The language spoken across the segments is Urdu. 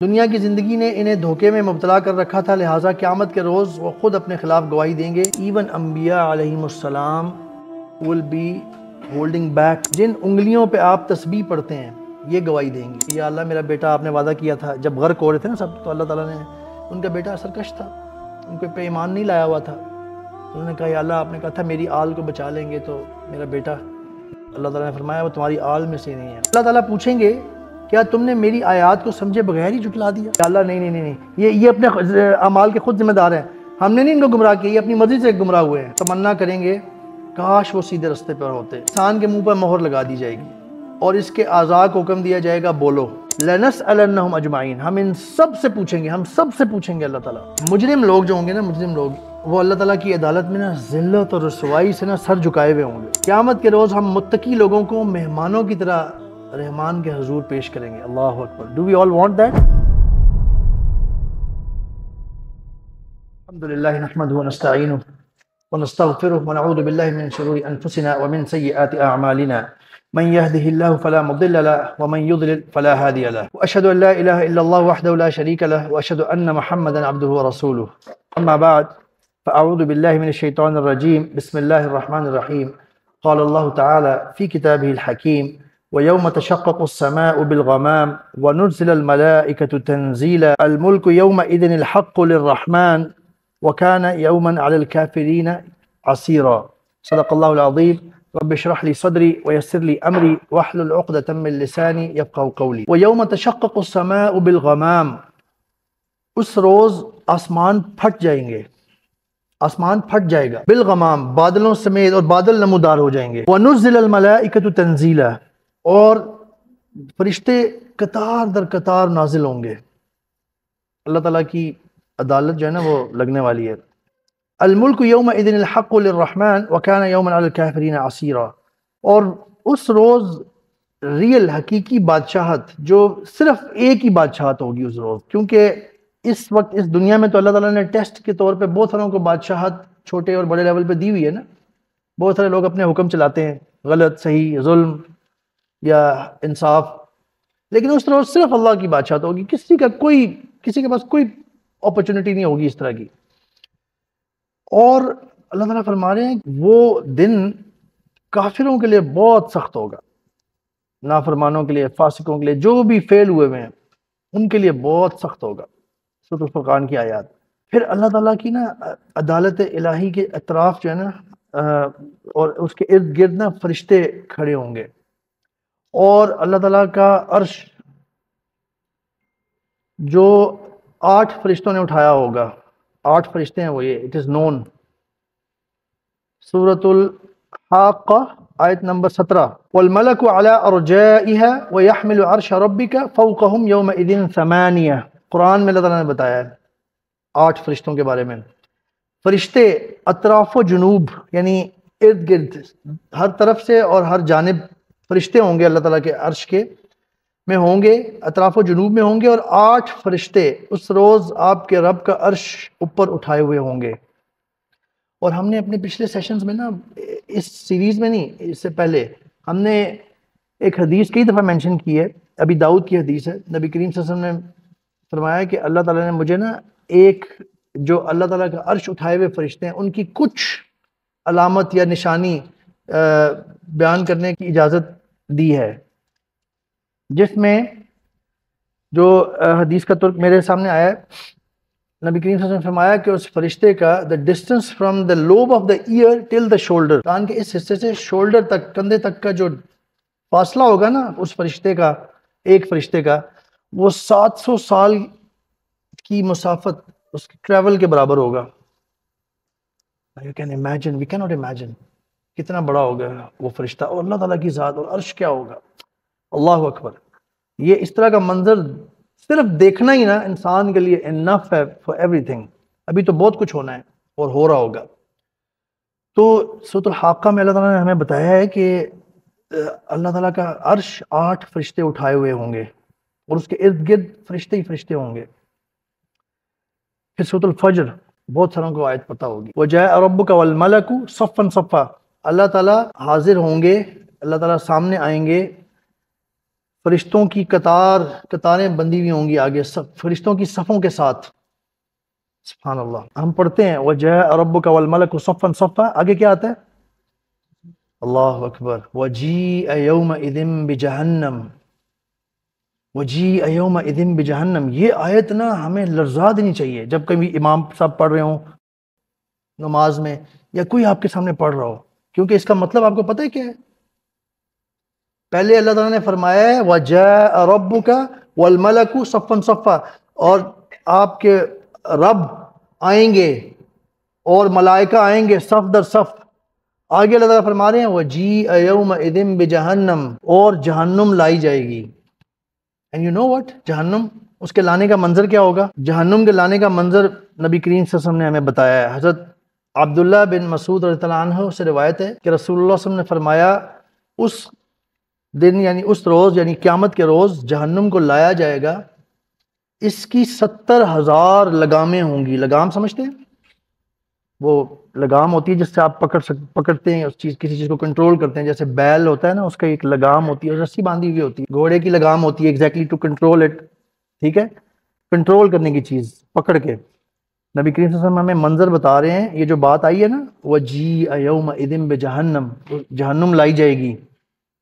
دنیا کی زندگی نے انہیں دھوکے میں مبتلا کر رکھا تھا، لہٰذا قیامت کے روز وہ خود اپنے خلاف گواہی دیں گے۔ ایون انبیاء علیہم السلام will be holding back۔ جن انگلیوں پہ آپ تسبیح پڑھتے ہیں یہ گواہی دیں گے کہ یا اللہ میرا بیٹا آپ نے وعدہ کیا تھا، جب غرق ہو رہے تھے نا سب، تو اللہ تعالیٰ نے ان کا بیٹا سرکش تھا، ان پہ ایمان نہیں لایا ہوا تھا، انہوں نے کہا یا اللہ آپ نے کہا تھا میری آل کو بچا لیں گے، تو میرا بیٹا، اللہ تعالیٰ نے فرمایا وہ تمہاری آل میں سے نہیں ہے۔ اللہ تعالیٰ پوچھیں گے کیا تم نے میری آیات کو سمجھے بغیر ہی جھٹلا دیا؟ یا اللہ نہیں، یہ اپنے اعمال کے خود ذمہ دار ہیں، ہم نے نہیں ان کو گمراہ کیا، یہ اپنی مرضی سے گمراہ ہوئے ہیں۔ تمنا کریں گے کاش وہ سیدھے رستے پر ہوتے۔ انسان کے منہ پر مہر لگا دی جائے گی اور اس کے اعضاء کو حکم دیا جائے گا بولو، لَنَسْأَلَنَّهُمْ أَجْمَعِينَ، ہم ان سب سے پوچھیں گے، ہم سب سے پوچھیں گے اللہ تعالیٰ۔ مجرم لوگ جو ہوں گے نا، مجرم لوگ، وہ اللہ تعالیٰ کی عدالت میں نا ذلت اور رسوائی سے نا سر جھکائے ہوئے ہوں گے۔ قیامت کے روز ہم متقی لوگوں کو مہمانوں کی طرح رحمان کے حضور پیش کریں گے۔ اللہ اکبر۔ Do we all want that؟ الحمدللہ نحمدہ ونستعینہ ونستغفرہ ونعوذ باللہ من شرور انفسنا ومن سیئات اعمالنا، من يهده الله فلا مضل له ومن يضلل فلا هادي له، واشهد ان لا اله الا الله وحده لا شريك له، واشهد ان محمدا عبده ورسوله، اما بعد فاعوذ بالله من الشيطان الرجيم، بسم الله الرحمن الرحيم، قال الله تعالى في كتابه الحكيم، ويوم تشقق السماء بالغمام ونزل الملائكة تنزيلا، الملك يومئذ الحق للرحمن وكان يوما على الكافرين عسيرا، صدق الله العظيم۔ رب اشرح لي صدري ويسر لي امري واحلل عقدة من لساني يفقهوا قولي۔ ويوم تشقق السماء بالغمام، اس روز آسمان پھٹ جائیں گے، آسمان پھٹ جائے گا، بالغمام، بادلوں سمیت، اور بادل نمودار ہو جائیں گے۔ ونزل الملائکۃ تنزیلا، اور فرشتے قطار در قطار نازل ہوں گے۔ اللہ تعالیٰ کی عدالت جو ہے نا وہ لگنے والی ہے۔ الملک یومئذ الحق للرحمن وکان یوما علی الکافرین عسیرا، اور اس روز ریل حقیقی بادشاہت، جو صرف ایک ہی بادشاہت ہوگی اس روز، کیونکہ اس وقت اس دنیا میں تو اللہ تعالیٰ نے ٹیسٹ کے طور پہ بہت ساروں کو بادشاہت چھوٹے اور بڑے لیول پہ دی ہوئی ہے نا، بہت سارے لوگ اپنے حکم چلاتے ہیں، غلط، صحیح، ظلم یا انصاف، لیکن اس روز صرف اللہ کی بادشاہت ہوگی، کسی کے پاس کوئی اپرچونٹی نہیں ہوگی اس طرح کی۔ اور اللہ تعالیٰ فرما رہے ہیں وہ دن کافروں کے لیے بہت سخت ہوگا، نافرمانوں کے لیے، فاسقوں کے لیے، جو بھی فیل ہوئے ہیں ان کے لیے بہت سخت ہوگا۔ سورۃ الفرقان کی آیات۔ پھر اللہ تعالیٰ کی نا عدالت الہی کے اطراف جو ہے نا اور اس کے ارد گرد نا فرشتے کھڑے ہوں گے، اور اللہ تعالیٰ کا عرش جو 8 فرشتوں نے اٹھایا ہوگا، 8 فرشتے ہیں وہ، یہ اٹ از نون۔ سورۃ الحاقہ آیت نمبر 17، والملک علی ارجائها ویحمل عرش ربک فوقہم یومئذ ثمانیہ۔ قرآن میں اللہ تعالیٰ نے بتایا ہے 8 فرشتوں کے بارے میں۔ فرشتے اطراف و جنوب، یعنی ارد گرد، ہر طرف سے اور ہر جانب فرشتے ہوں گے اللہ تعالیٰ کے عرش کے میں ہوں گے، اطراف و جنوب میں ہوں گے، اور 8 فرشتے اس روز آپ کے رب کا عرش اوپر اٹھائے ہوئے ہوں گے۔ اور ہم نے اپنے پچھلے سیشنز میں نا، اس سیریز میں نہیں، اس سے پہلے ہم نے ایک حدیث کئی دفعہ مینشن کی ہے، ابی داؤد کی حدیث ہے، نبی کریم صلی اللہ علیہ وسلم نے فرمایا کہ اللہ تعالیٰ نے مجھے نا ایک جو اللہ تعالیٰ کا عرش اٹھائے ہوئے فرشتے ہیں ان کی کچھ علامت یا نشانی بیان کرنے کی اجازت دی ہے، جس میں جو حدیث کا ترک میرے سامنے آیا ہے، نبی کریم صلی اللہ علیہ وسلم نے فرمایا کہ اس فرشتے کا the distance from the lobe of the ear till the shoulder، کان کے اس حصے سے شولڈر تک، کندھے تک کا جو فاصلہ ہوگا نا اس فرشتے کا، ایک فرشتے کا، وہ 700 سال کی مسافت اس کے ٹریول کے برابر ہوگا۔ You can imagine, we cannot imagine کتنا بڑا ہوگا وہ فرشتہ، اور اللہ تعالیٰ کی ذات اور عرش کیا ہوگا۔ اللہ اکبر۔ یہ اس طرح کا منظر صرف دیکھنا ہی نا انسان کے لیے انف ہے فار ایوری تھنگ۔ ابھی تو بہت کچھ ہونا ہے اور ہو رہا ہوگا۔ تو سورۃ الحاقہ میں اللہ تعالیٰ نے ہمیں بتایا ہے کہ اللہ تعالیٰ کا عرش 8 فرشتے اٹھائے ہوئے ہوں گے، اور اس کے ارد گرد فرشتے ہی فرشتے ہوں گے۔ پھر سورۃ الفجر، بہت ساروں کو آیت پتہ ہوگی، وَجَاءَ رَبُّكَ وَالْمَلَكُ صَفًّا صَفًّا، اللہ تعالیٰ حاضر ہوں گے، اللہ تعالیٰ سامنے آئیں گے فرشتوں کی قطاریں بندی ہوئی ہوں گی آگے، فرشتوں کی صفوں کے ساتھ. سبحان اللہ. ہم پڑھتے ہیں وَجَاءَ رَبُّكَ وَالْمَلَكُ صَفًّا صَفًّا، آگے کیا آتا ہے؟ اللہ اکبر. وَجِيءَ يَوْمَئِذٍ بِجَهَنَّمَ، وَجِيءَ يَوْمَئِذٍ بِجَهَنَّمَ. یہ آیت نا ہمیں لرزا دینی چاہیے جب کبھی امام صاحب پڑھ رہے ہوں نماز میں، یا کوئی آپ کے سامنے پڑھ رہا ہو، کیونکہ اس کا مطلب آپ کو پتہ ہے کیا ہے؟ پہلے اللہ تعالیٰ نے فرمایا ہے وَجَاءَ رَبُّكَ وَالْمَلَكُ صَفًّا صَفًّا، اور آپ کے رب آئیں گے اور ملائکہ آئیں گے صف در صف. آگے اللہ تعالیٰ فرما رہے ہیں وَجِيءَ يَوْمَئِذٍ بِجَهَنَّمَ، اور جہنم لائی جائے گی. اینڈ یو نو واٹ، جہنم، اس کے لانے کا منظر کیا ہوگا؟ جہنم کے لانے کا منظر نبی کریم صلی اللہ علیہ وسلم نے ہمیں بتایا ہے. حضرت عبداللہ بن مسعود رضی اللہ عنہ سے روایت ہے کہ رسول اللہ صلی اللہ علیہ وسلم نے فرمایا اس دن یعنی اس روز یعنی قیامت کے روز جہنم کو لایا جائے گا، اس کی 70,000 لگامیں ہوں گی. لگام سمجھتے ہیں؟ وہ لگام ہوتی ہے جس سے آپ پکڑتے ہیں اس کسی چیز کو کنٹرول کرتے ہیں. جیسے بیل ہوتا ہے نا، اس کا ایک لگام ہوتی ہے، رسی باندھی ہوئی ہوتی ہے. گھوڑے کی لگام ہوتی ہے ایگزیکٹلی ٹو کنٹرول اٹ، ٹھیک ہے، کنٹرول کرنے کی چیز پکڑ کے. نبی کریم صلی اللہ علیہ وسلم ہمیں منظر بتا رہے ہیں، یہ جو بات آئی ہے نا وَجِيءَ يَوْمَئِذٍ بِجَهَنَّمَ، جہنم لائی جائے گی،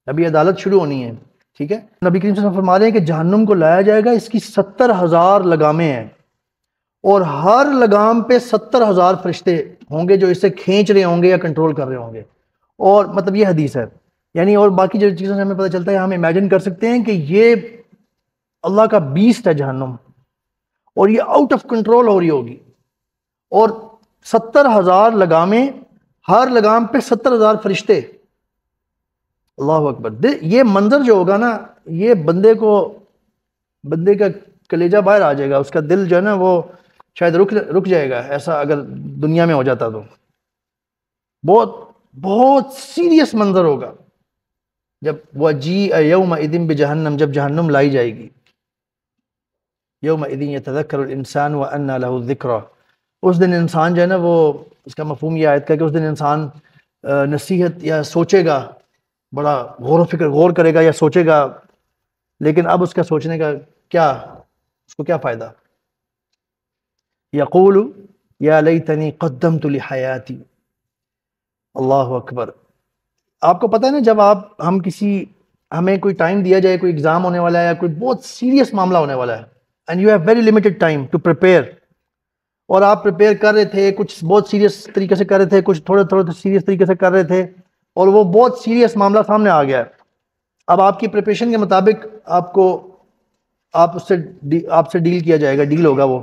ابھی عدالت شروع ہونی ہے، ٹھیک ہے. نبی کریم صلی اللہ علیہ وسلم فرما رہے ہیں کہ جہنم کو لایا جائے گا، اس کی 70,000 لگامیں ہیں، اور ہر لگام پہ 70,000 فرشتے ہوں گے جو اسے کھینچ رہے ہوں گے یا کنٹرول کر رہے ہوں گے. اور مطلب یہ حدیث ہے یعنی، اور باقی جو چیزوں سے ہمیں پتہ چلتا ہے، ہم امیجن کر سکتے ہیں کہ یہ اللہ کا بیسٹ ہے جہنم، اور یہ آؤٹ آف کنٹرول ہو رہی ہوگی، اور 70,000 لگامیں، ہر لگام پہ 70,000 فرشتے. اللہ اکبر. یہ منظر جو ہوگا نا، یہ بندے کا کلیجہ باہر آ جائے گا، اس کا دل جو ہے نا وہ شاید رک جائے گا، ایسا اگر دنیا میں ہو جاتا تو. بہت بہت سیریس منظر ہوگا جب وَجِيءَ يَوْمَئِذٍ بِجَهَنَّمَ، جب جہنم لائی جائے گی. يَوْمَئِذٍ يَتَذَكَّرُ الْإِنسَانُ وَأَنَّى لَهُ الذِّكْرَى. اس دن انسان جو ہے نا، وہ اس کا مفہوم یہ آیت کا کہ اس دن انسان نصیحت یا سوچے گا، بڑا غور کرے گا یا سوچے گا، لیکن اب اس کا سوچنے کا کیا، اس کو کیا فائدہ؟ یقول یا لیتنی قدمت لحیاتی. اللہ اکبر. آپ کو پتہ ہے نا، جب ہمیں کوئی ٹائم دیا جائے، کوئی ایگزام ہونے والا ہے یا کوئی بہت سیریس معاملہ ہونے والا ہے، and you have very limited time to prepare, اور آپ پریپیئر کر رہے تھے، کچھ بہت سیریس طریقے سے کر رہے تھے، کچھ تھوڑے سیریس طریقے سے کر رہے تھے، اور وہ بہت سیریس معاملہ سامنے آ گیا ہے. اب آپ کی پریپریشن کے مطابق آپ سے ڈیل کیا جائے گا، ڈیل ہوگا. وہ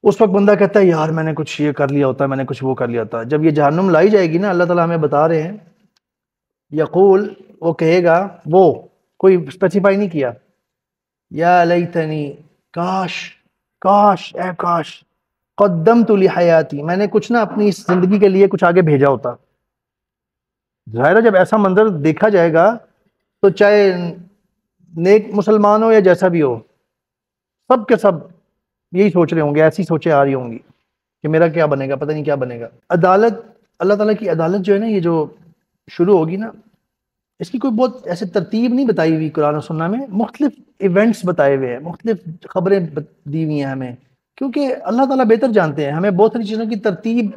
اس وقت بندہ کہتا ہے یار میں نے کچھ یہ کر لیا ہوتا، میں نے کچھ وہ کر لیا ہوتا. جب یہ جہنم لائی جائے گی نا، اللہ تعالیٰ ہمیں بتا رہے ہیں، یقول، وہ کہے گا، وہ کوئی اسپیسیفائی نہیں کیا، یا لیتنی، کاش اے کاش، قدمت لحیاتی، میں نے کچھ نا اپنی اس زندگی کے لیے کچھ آگے بھیجا ہوتا. ظاہر ہے جب ایسا منظر دیکھا جائے گا تو چاہے نیک مسلمان ہو یا جیسا بھی ہو، سب کے سب یہی سوچ رہے ہوں گے، ایسی سوچیں آ رہی ہوں گی کہ میرا کیا بنے گا، پتہ نہیں کیا بنے گا. عدالت، اللہ تعالیٰ کی عدالت جو ہے نا، یہ جو شروع ہوگی نا، اس کی کوئی بہت ایسے ترتیب نہیں بتائی ہوئی قرآن و سنہ میں، مختلف ایونٹس بتائے ہوئے ہیں، مختلف خبریں دی ہوئی ہیں ہمیں، کیونکہ اللہ تعالیٰ بہتر جانتے ہیں. ہمیں بہت ساری چیزوں کی ترتیب،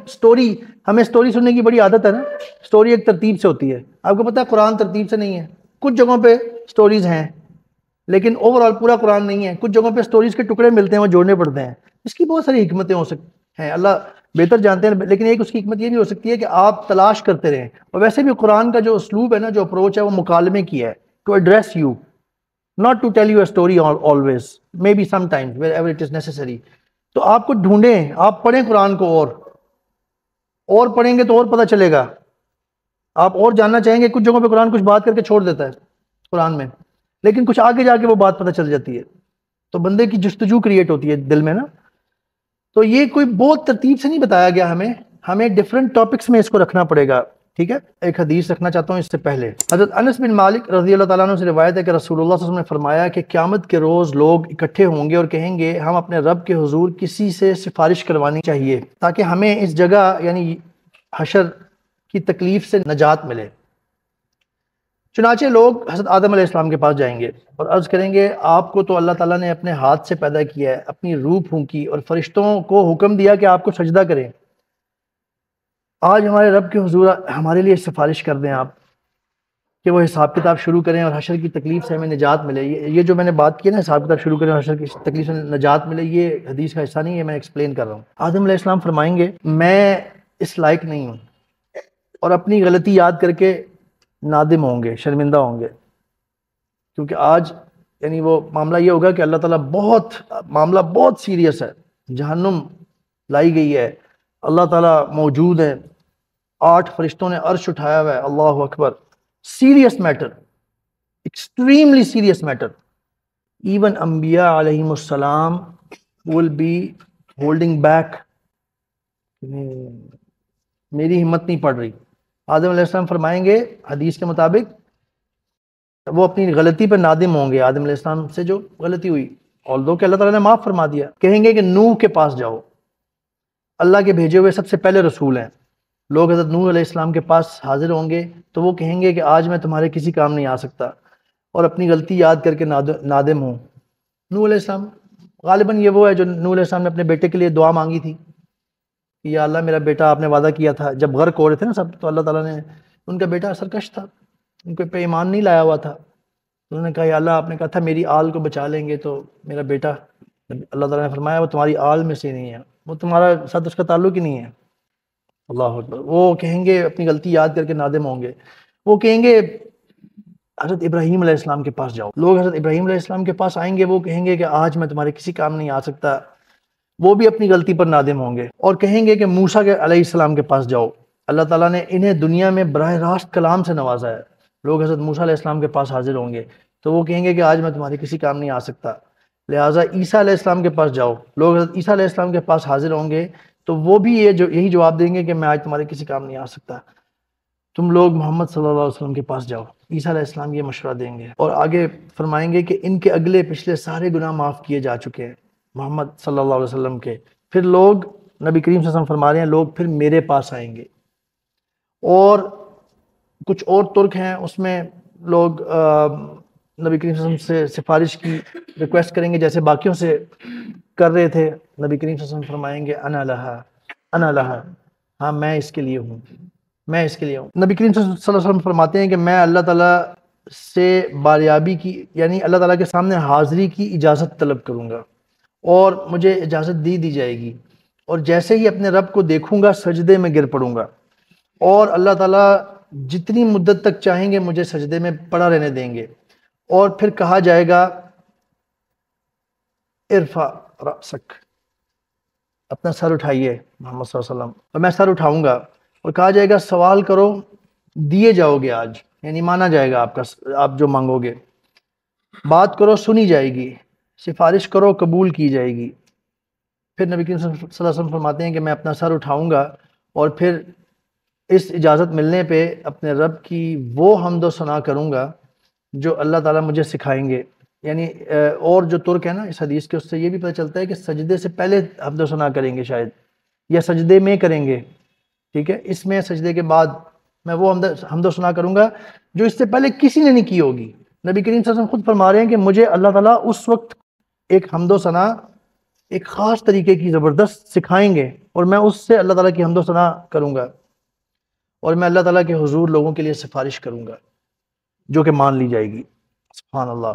ہمیں سٹوری سننے کی بڑی عادت ہے نا، سٹوری ایک ترتیب سے ہوتی ہے. آپ کو پتہ ہے قرآن ترتیب سے نہیں ہے، کچھ جگہوں پہ سٹوریز ہیں لیکن اوور آل پورا قرآن نہیں ہے. کچھ جگہوں پہ سٹوریز کے ٹکڑے ملتے ہیں، وہ جوڑنے پڑتے ہیں. اس کی بہت ساری حکمتیں ہو سکتی ہیں، اللہ بہتر جانتے ہیں، لیکن ایک اس کی حکمت یہ بھی ہو سکتی ہے کہ آپ تلاش کرتے رہیں. اور ویسے بھی قرآن کا جو اسلوب ہے نا، جو اپروچ ہے، وہ مکالمے کی ہے، to address you, not to tell you a story always, maybe sometimes wherever it is necessary. تو آپ کو ڈھونڈیں، آپ پڑھیں قرآن کو، اور پڑھیں گے تو اور پتہ چلے گا. آپ اور جاننا چاہیں گے، کچھ جگہوں پہ قرآن کچھ بات کر کے چھوڑ دیتا ہے قرآن میں، لیکن کچھ آگے جا کے وہ بات پتہ چل جاتی ہے، تو بندے کی جستجو کریٹ ہوتی ہے دل میں نا. تو یہ کوئی بہت ترتیب سے نہیں بتایا گیا، ہمیں ڈیفرنٹ ٹاپکس میں اس کو رکھنا پڑے گا، ٹھیک ہے. ایک حدیث رکھنا چاہتا ہوں اس سے پہلے. حضرت انس بن مالک رضی اللہ تعالیٰ عنہ سے روایت ہے کہ رسول اللہ صلی اللہ علیہ وسلم نے فرمایا کہ قیامت کے روز لوگ اکٹھے ہوں گے اور کہیں گے ہم اپنے رب کے حضور کسی سے سفارش کروانی چاہیے تاکہ ہمیں اس جگہ یعنی حشر کی تکلیف سے نجات ملے. چنانچہ لوگ حضرت آدم علیہ السلام کے پاس جائیں گے اور عرض کریں گے آپ کو تو اللہ تعالیٰ نے اپنے ہاتھ سے پیدا کیا ہے، اپنی روح پھونکی اور فرشتوں کو حکم دیا کہ آپ کو سجدہ کریں، آج ہمارے رب کے حضور ہمارے لیے سفارش کر دیں آپ کہ وہ حساب کتاب شروع کریں اور حشر کی تکلیف سے ہمیں نجات ملے۔ یہ جو میں نے بات کی نا، حساب کتاب شروع کریں اور حشر کی تکلیف سے نجات ملے، یہ حدیث کا حصہ نہیں ہے، میں ایکسپلین کر رہا ہوں۔ آدم علیہ السلام فرمائیں گے میں اس لائق نہیں ہوں، اور اپنی غلطی یاد کر کے نادم ہوں گے، شرمندہ ہوں گے، کیونکہ آج یعنی وہ معاملہ یہ ہوگا کہ اللہ تعالیٰ معاملہ بہت سیریس ہے، جہنم لائی گئی ہے، اللہ تعالیٰ موجود ہے، 8 فرشتوں نے عرش اٹھایا ہوا ہے، اللہ اکبر، serious matter, extremely serious matter. Even انبیاء علیہم السلام will be holding back، میری ہمت نہیں پڑ رہی۔ آدم علیہ السلام فرمائیں گے حدیث کے مطابق وہ اپنی غلطی پر نادم ہوں گے، آدم علیہ السلام سے جو غلطی ہوئی، although کہ اللہ تعالیٰ نے معاف فرما دیا، کہیں گے کہ نوح کے پاس جاؤ، اللہ کے بھیجے ہوئے سب سے پہلے رسول ہیں، لوگ حضرت نوح علیہ السلام کے پاس حاضر ہوں گے تو وہ کہیں گے کہ آج میں تمہارے کسی کام نہیں آ سکتا اور اپنی غلطی یاد کر کے نادم ہوں۔ نوح علیہ السلام غالباً یہ وہ ہے جو نوح علیہ السلام نے اپنے بیٹے کے لیے دعا مانگی تھی کہ یا اللہ میرا بیٹا، آپ نے وعدہ کیا تھا، جب غرق ہو رہے تھے نا سب، تو اللہ تعالیٰ نے، ان کا بیٹا سرکش تھا، ان پہ ایمان نہیں لایا ہوا تھا، انہوں نے کہا یا اللہ آپ نے کہا تھا میری آل کو بچا لیں گے، تو میرا بیٹا، اللہ تعالیٰ نے فرمایا وہ تمہاری آل میں سے نہیں ہے، وہ تمہارا ساتھ اس کا تعلق ہی نہیں ہے۔ اللہ اکبر۔ وہ کہیں گے اپنی غلطی یاد کر کے نادم ہوں گے، وہ کہیں گے حضرت ابراہیم علیہ السلام کے پاس جاؤ، لوگ حضرت ابراہیم علیہ السلام کے پاس آئیں گے، وہ کہیں گے کہ آج میں تمہارے کسی کام نہیں آ سکتا، وہ بھی اپنی غلطی پر نادم ہوں گے، اور کہیں گے کہ موسیٰ علیہ السلام کے پاس جاؤ، اللہ تعالیٰ نے انہیں دنیا میں براہ راست کلام سے نوازا ہے، لوگ حضرت موسیٰ علیہ السلام کے پاس حاضر ہوں گے تو وہ کہیں گے کہ آج میں تمہارے کسی کام نہیں آ سکتا، لہٰذا عیسیٰ علیہ السلام کے پاس جاؤ، لوگ حضرت عیسیٰ علیہ السلام کے پاس حاضر ہوں گے تو وہ بھی یہی جواب دیں گے کہ میں آج تمہارے کسی کام نہیں آ سکتا، تم لوگ محمد صلی اللہ علیہ وسلم کے پاس جاؤ۔ عیسیٰ علیہ السلام یہ مشورہ دیں گے اور آگے فرمائیں گے کہ ان کے اگلے پچھلے سارے گناہ معاف کیے جا چکے ہیں محمد صلی اللہ علیہ وسلم کے، پھر لوگ، نبی کریم صلی اللہ علیہ وسلم فرما رہے ہیں، لوگ پھر میرے پاس آئیں گے، اور کچھ اور ترک ہیں اس میں لوگ نبی کریم صلی اللہ علیہ وسلم سے سفارش کی ریکویسٹ کریں گے جیسے باقیوں سے کر رہے تھے، نبی کریم صلی اللہ علیہ وسلم فرمائیں گے انا لہا، انا لہا، ہاں میں اس کے لیے ہوں، میں اس کے لیے ہوں۔ نبی کریم صلی اللہ علیہ وسلم فرماتے ہیں کہ میں اللہ تعالیٰ سے باریابی کی، یعنی اللہ تعالیٰ کے سامنے حاضری کی اجازت طلب کروں گا اور مجھے اجازت دی جائے گی، اور جیسے ہی اپنے رب کو دیکھوں گا سجدے میں گر پڑوں گا، اور اللہ تعالیٰ جتنی مدت تک چاہیں گے مجھے سجدے میں پڑا رہنے دیں گے، اور پھر کہا جائے گا ارفع رأسک، اپنا سر اٹھائیے محمد صلی اللہ علیہ وسلم، اور میں سر اٹھاؤں گا اور کہا جائے گا سوال کرو دیے جاؤ گے آج، یعنی مانا جائے گا آپ جو مانگو گے، بات کرو سنی جائے گی، سفارش کرو قبول کی جائے گی۔ پھر نبی کریم صلی اللہ علیہ وسلم فرماتے ہیں کہ میں اپنا سر اٹھاؤں گا اور پھر اس اجازت ملنے پہ اپنے رب کی وہ حمد و ثنا کروں گا جو اللہ تعالیٰ مجھے سکھائیں گے، یعنی اور جو ترک ہے نا اس حدیث کے، اس سے یہ بھی پتہ چلتا ہے کہ سجدے سے پہلے حمد و ثنا کریں گے شاید، یا سجدے میں کریں گے، ٹھیک ہے، اس میں سجدے کے بعد میں وہ حمد و ثنا کروں گا جو اس سے پہلے کسی نے نہیں کی ہوگی۔ نبی کریم صلی اللہ علیہ وسلم خود فرما رہے ہیں کہ مجھے اللہ تعالیٰ اس وقت ایک حمد و ثنا ایک خاص طریقے کی زبردست سکھائیں گے، اور میں اس سے اللہ تعالیٰ کی حمد و ثنا کروں گا، اور میں اللہ تعالیٰ کے حضور لوگوں کے لیے سفارش کروں گا جو کہ مان لی جائے گی۔ سبحان اللہ۔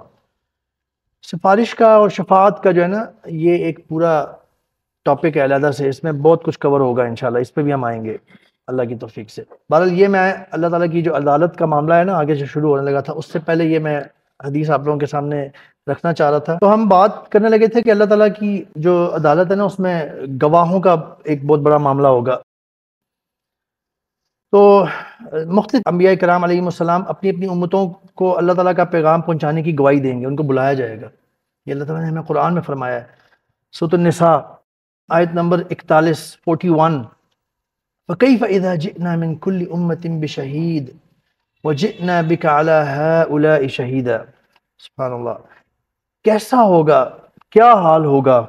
سفارش کا اور شفاعت کا جو ہے نا یہ ایک پورا ٹاپک ہے علیحدہ سے، اس میں بہت کچھ کور ہوگا انشاءاللہ، اس پہ بھی ہم آئیں گے اللہ کی توفیق سے۔ بہرحال یہ میں اللہ تعالیٰ کی جو عدالت کا معاملہ ہے نا آگے سے شروع ہونے لگا تھا، اس سے پہلے یہ میں حدیث آپ لوگوں کے سامنے رکھنا چاہ رہا تھا۔ تو ہم بات کرنے لگے تھے کہ اللہ تعالیٰ کی جو عدالت ہے نا اس میں گواہوں کا ایک بہت بڑا معاملہ ہوگا۔ تو مختلف انبیاء کرام علیہ السلام اپنی اپنی امتوں کو اللہ تعالیٰ کا پیغام پہنچانے کی گواہی دیں گے، ان کو بلایا جائے گا، یہ اللہ تعالیٰ نے ہمیں قرآن میں فرمایا ہے۔ سورۃ النساء آیت نمبر 41 41، فَكَيْفَ إِذَا جِئْنَا مِن كُلِّ أُمَّةٍ بِشَهِيدٍ وَجِئْنَا بِكَ عَلَى هَؤُلَاءِ شَهِيدًا۔ سبحان اللہ، کیسا ہوگا، کیا حال ہوگا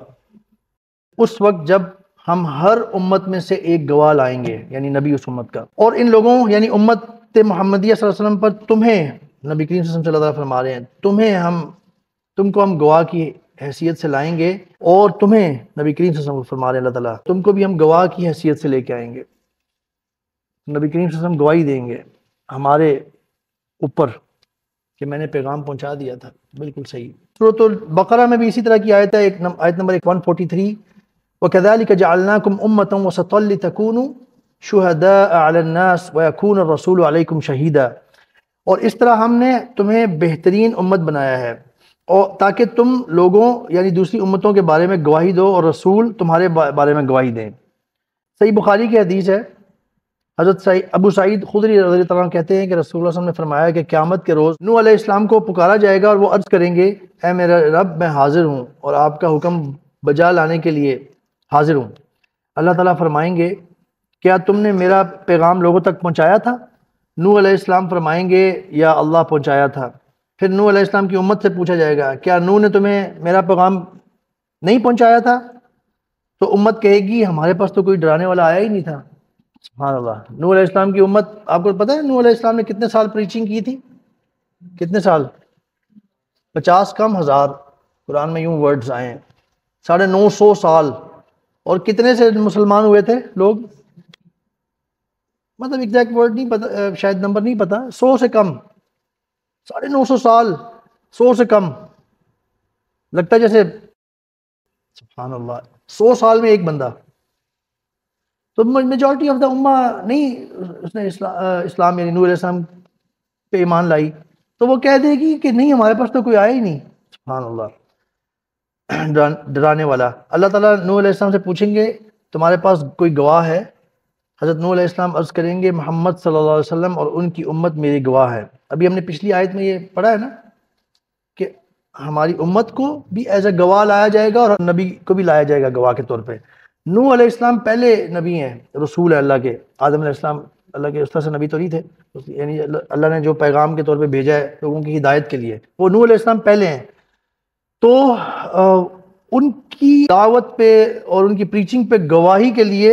اس وقت جب ہم ہر امت میں سے ایک گواہ لائیں گے، یعنی نبی اس امت کا، اور ان لوگوں یعنی امت محمدیہ صلی اللہ علیہ وسلم پر تمہیں نبی کریم صلی اللہ علیہ وسلم فرما رہے ہیں تم کو ہم گواہ کی حیثیت سے لائیں گے، اور تمہیں نبی کریم صلی اللہ علیہ وسلم فرما رہے ہیں اللہ تعالیٰ تم کو بھی ہم گواہ کی حیثیت سے لے کے آئیں گے۔ نبی کریم صلی اللہ علیہ وسلم گواہی دیں گے ہمارے اوپر کہ میں نے پیغام پہنچا دیا تھا، بالکل صحیح۔ سورۃ البقرہ میں بھی اسی طرح کی آیت ہے، آیت نمبر 143، وَكَذَلِكَ جَعَلْنَاكُمْ أُمَّةً وَسَطًا لِتَكُونُوا شُهَدَاءَ عَلَى النَّاسِ وَيَكُونَ الرَّسُولُ عَلَيْكُمْ شَهِيدًا، اور اس طرح ہم نے تمہیں بہترین امت بنایا ہے، اور تاکہ تم لوگوں یعنی دوسری امتوں کے بارے میں گواہی دو اور رسول تمہارے بارے میں گواہی دیں۔ صحیح بخاری کی حدیث ہے، حضرت ابو سعید خدری رضی اللہ عنہ کہتے ہیں کہ رسول اللہ صلی اللہ علیہ وسلم نے فرمایا کہ قیامت کے روز نوح علیہ السلام کو پکارا جائے گا اور وہ عرض کریں گے، اے میرا رب میں حاضر ہوں اور آپ کا حکم بجا لانے کے لیے حاضر ہوں۔ اللہ تعالیٰ فرمائیں گے کیا تم نے میرا پیغام لوگوں تک پہنچایا تھا؟ نوح علیہ السلام فرمائیں گے یا اللہ پہنچایا تھا۔ پھر نوح علیہ السلام کی امت سے پوچھا جائے گا کیا نوح نے تمہیں میرا پیغام نہیں پہنچایا تھا؟ تو امت کہے گی ہمارے پاس تو کوئی ڈرانے والا آیا ہی نہیں تھا۔ سبحان اللہ۔ نوح علیہ السلام کی امت، آپ کو پتہ ہے نوح علیہ السلام نے کتنے سال پریچنگ کی تھی؟ کتنے سال؟ 50 کم 1000، قرآن میں یوں ورڈز آئے ہیں، 950 سال۔ اور کتنے سے مسلمان ہوئے تھے لوگ؟ مطلب ایگزیکٹ ورڈ نہیں پتا، شاید نمبر نہیں پتا، 100 سے کم، 950 سال، 100 سے کم۔ لگتا ہے جیسے سبحان اللہ 100 سال میں ایک بندہ۔ تو میجورٹی آف دا امہ نہیں اس نے اسلام یعنی نوح علیہ السلام پہ ایمان لائی، تو وہ کہہ دے گی کہ نہیں ہمارے پاس تو کوئی آیا ہی نہیں۔ سبحان اللہ، ڈرانے والا۔ اللہ تعالیٰ نوح علیہ السلام سے پوچھیں گے تمہارے پاس کوئی گواہ ہے؟ حضرت نوح علیہ السلام عرض کریں گے محمد صلی اللہ علیہ وسلم اور ان کی امت میری گواہ ہے۔ ابھی ہم نے پچھلی آیت میں یہ پڑھا ہے نا کہ ہماری امت کو بھی ایز اے گواہ لایا جائے گا اور نبی کو بھی لایا جائے گا گواہ کے طور پہ۔ نوح علیہ السلام پہلے نبی ہیں، رسول ہے اللہ کے۔ آدم علیہ السلام اللہ کے اس طرح سے نبی تو نہیں تھے، یعنی اللہ نے جو پیغام کے طور پہ بھیجا ہے لوگوں کی ہدایت کے لیے، وہ نوح علیہ السلام پہلے ہیں۔ تو ان کی دعوت پہ اور ان کی پریچنگ پہ گواہی کے لیے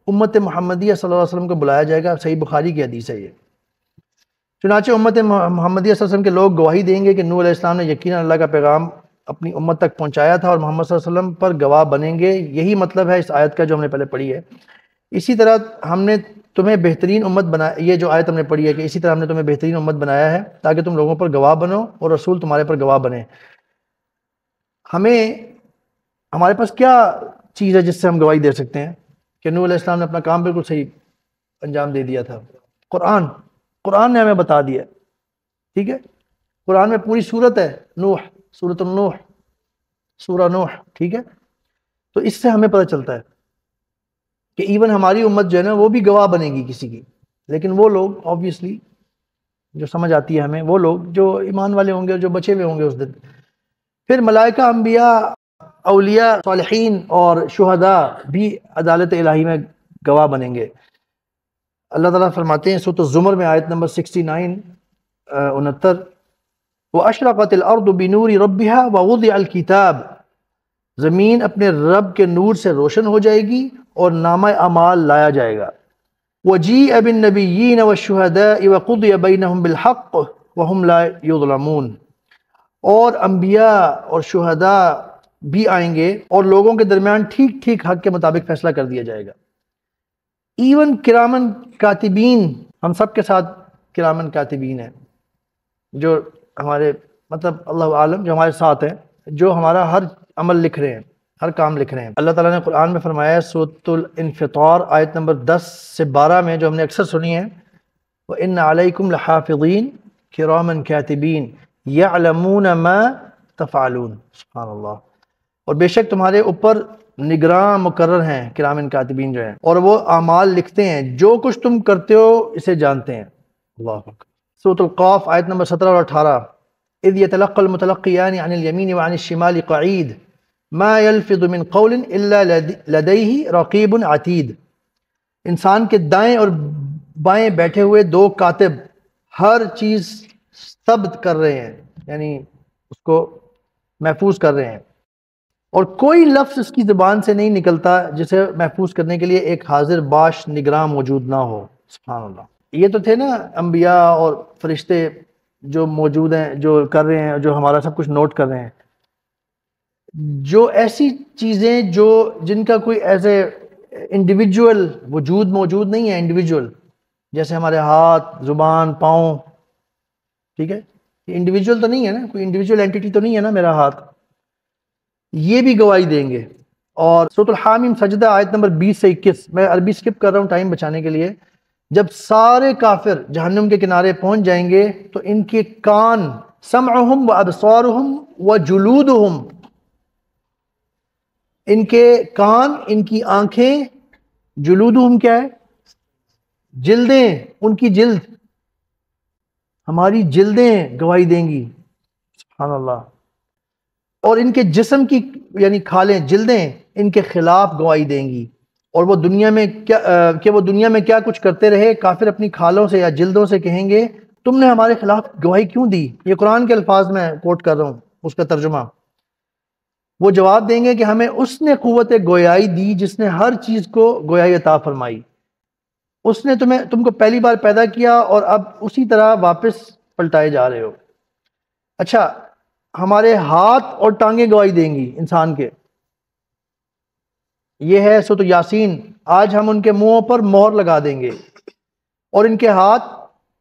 امت محمدیہ صلی اللہ علیہ وسلم کو بلایا جائے گا۔ صحیح بخاری کی حدیث ہے یہ۔ چنانچہ امت محمدیہ صلی اللہ علیہ وسلم کے لوگ گواہی دیں گے کہ نوح علیہ السلام نے یقیناً اللہ کا پیغام اپنی امت تک پہنچایا تھا اور محمد صلی اللہ علیہ وسلم پر گواہ بنیں گے۔ یہی مطلب ہے اس آیت کا جو ہم نے پہلے پڑھی ہے۔ اسی طرح ہم نے تمہیں بہترین امت بنایا، یہ جو آیت ہم نے پڑھی ہے کہ اسی طرح ہم نے تمہیں بہترین امت بنایا ہے تاکہ تم لوگوں پر گواہ بنو اور رسول تمہارے پر گواہ بنے۔ ہمارے پاس کیا چیز ہے جس سے ہم گواہی دے سکتے ہیں کہ نوح علیہ السلام نے اپنا کام بالکل صحیح انجام دے دیا تھا؟ قرآن نے ہمیں بتا دیا، ٹھیک ہے؟ قرآن میں پوری صورت ہے نوح، سورۃ النوح، سورہ نوح، ٹھیک ہے؟ تو اس سے ہمیں پتہ چلتا ہے کہ ایون ہماری امت جو ہے نا وہ بھی گواہ بنے گی کسی کی، لیکن وہ لوگ آبویسلی جو سمجھ آتی ہے ہمیں، وہ لوگ جو ایمان والے ہوں گے اور جو بچے ہوئے ہوں گے اس دن۔ پھر ملائکہ، انبیاء، اولیاء، صالحین اور شہداء بھی عدالت الہی میں گواہ بنیں گے۔ اللہ تعالیٰ فرماتے ہیں سورۃ الزمر میں آیت نمبر 69 69، وَأَشْرَقَتِ الْأَرْضُ بِنُورِ رَبِّهَا وَوُضِعَ الْكِتَابُ، زمین اپنے رب کے نور سے روشن ہو جائے گی اور نامہ اعمال لایا جائے گا۔ وَجِيءَ بِالنَّبِيِّينَ وَالشُّهَدَاءِ وَقُضِيَ بَيْنَهُم بِالْحَقِّ وَهُمْ لَا يُظْلَمُونَ، اور انبیاء اور شہداء بھی آئیں گے اور لوگوں کے درمیان ٹھیک ٹھیک حق کے مطابق فیصلہ کر دیا جائے گا۔ ایون کرامن کاتبین، ہم سب کے ساتھ کرامن کاتبین ہیں جو ہمارے مطلب اللہ عالم جو ہمارے ساتھ ہیں، جو ہمارا ہر عمل لکھ رہے ہیں، ہر کام لکھ رہے ہیں۔ اللہ تعالیٰ نے قرآن میں فرمایا ہے سورۃ الانفطار آیت نمبر 10 سے 12 میں، جو ہم نے اکثر سنی ہے، وَإِنَّ عَلَيْكُمْ لَحَافِظِينَ كِرَامًا كَاتِبِينَ يَعْلَمُونَ مَا تَفْعَلُونَ۔ سبحان اللہ۔ اور بے شک تمہارے اوپر نگراں مقرر ہیں کرامن کاتبین جو ہیں، اور وہ اعمال لکھتے ہیں، جو کچھ تم کرتے ہو اسے جانتے ہیں۔ اللہ اکبر۔ سورۃ القاف آیت نمبر 17 اور 18، اذ يتلقى المتلقيان عن اليمين وعن الشمال قعيد ما يلفظ من قول الا لديه رقيب عتيد، انسان کے دائیں اور بائیں بیٹھے ہوئے دو کاتب ہر چیز ثبت کر رہے ہیں، یعنی اس کو محفوظ کر رہے ہیں، اور کوئی لفظ اس کی زبان سے نہیں نکلتا جسے محفوظ کرنے کے لیے ایک حاضر باش نگراں موجود نہ ہو۔ سبحان اللہ۔ یہ تو تھے نا انبیاء اور فرشتے جو موجود ہیں، جو کر رہے ہیں، جو ہمارا سب کچھ نوٹ کر رہے ہیں، جو ایسی چیزیں جو جن کا کوئی ایز اے انڈیویجول وجود موجود نہیں ہے، انڈیویجول، جیسے ہمارے ہاتھ، زبان، پاؤں، ٹھیک ہے، یہ انڈیویجول تو نہیں ہے نا، کوئی انڈیویجول اینٹیٹی تو نہیں ہے نا میرا ہاتھ، یہ بھی گواہی دیں گے۔ اور سورۃ الحامیم سجدہ آیت نمبر 20 سے 21، میں عربی سکپ کر رہا ہوں ٹائم بچانے کے لیے۔ جب سارے کافر جہنم کے کنارے پہنچ جائیں گے تو ان کے کان، سمعہم و ابصارہم و جلودہم، ان کے کان، ان کی آنکھیں، جلودہم کیا ہے؟ جلدیں، ان کی جلد، ہماری جلدیں گواہی دیں گی، سبحان اللہ، اور ان کے جسم کی یعنی کھالیں، جلدیں ان کے خلاف گواہی دیں گی، اور وہ دنیا میں کیا کہ وہ دنیا میں کیا کچھ کرتے رہے، کافر اپنی کھالوں سے یا جلدوں سے کہیں گے تم نے ہمارے خلاف گواہی کیوں دی؟ یہ قرآن کے الفاظ میں کوٹ کر رہا ہوں، اس کا ترجمہ۔ وہ جواب دیں گے کہ ہمیں اس نے قوت گویائی دی جس نے ہر چیز کو گویائی عطا فرمائی، اس نے تم کو پہلی بار پیدا کیا اور اب اسی طرح واپس پلٹائے جا رہے ہو۔ اچھا، ہمارے ہاتھ اور ٹانگیں گواہی دیں گی انسان کے، یہ ہے سورۃ یاسین، آج ہم ان کے منہوں پر مہر لگا دیں گے، اور ان کے ہاتھ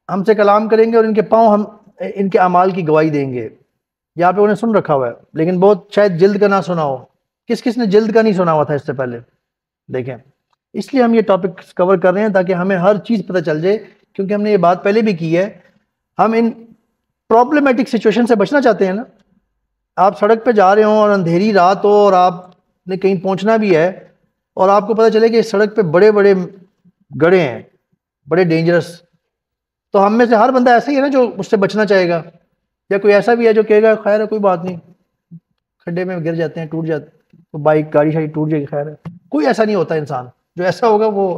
ہم سے کلام کریں گے، اور ان کے پاؤں ہم ان کے اعمال کی گواہی دیں گے۔ یہاں پہ انہیں سن رکھا ہوا ہے، لیکن بہت شاید جلد کا نہ سنا ہو۔ کس کس نے جلد کا نہیں سنا ہوا تھا اس سے پہلے؟ دیکھیں، اس لیے ہم یہ ٹاپک کور کر رہے ہیں تاکہ ہمیں ہر چیز پتہ چل جائے، کیونکہ ہم نے یہ بات پہلے بھی کی ہے، ہم ان پرابلمٹک سچویشن سے بچنا چاہتے ہیں نا۔ آپ سڑک پہ جا رہے ہوں اور اندھیری رات ہو اور آپ نے کہیں پہنچنا بھی ہے، اور آپ کو پتہ چلے کہ اس سڑک پہ بڑے بڑے گڑھے ہیں، بڑے ڈینجرس، تو ہم میں سے ہر بندہ ایسا ہی ہے نا جو اس سے بچنا چاہے گا، یا کوئی ایسا بھی ہے جو کہے گا خیر ہے کوئی بات نہیں، کھڈے میں گر جاتے ہیں، ٹوٹ جاتے ہیں، بائک گاڑی شاڑی ٹوٹ جائے گی، خیر ہے۔ کوئی ایسا نہیں ہوتا انسان، جو ایسا ہوگا وہ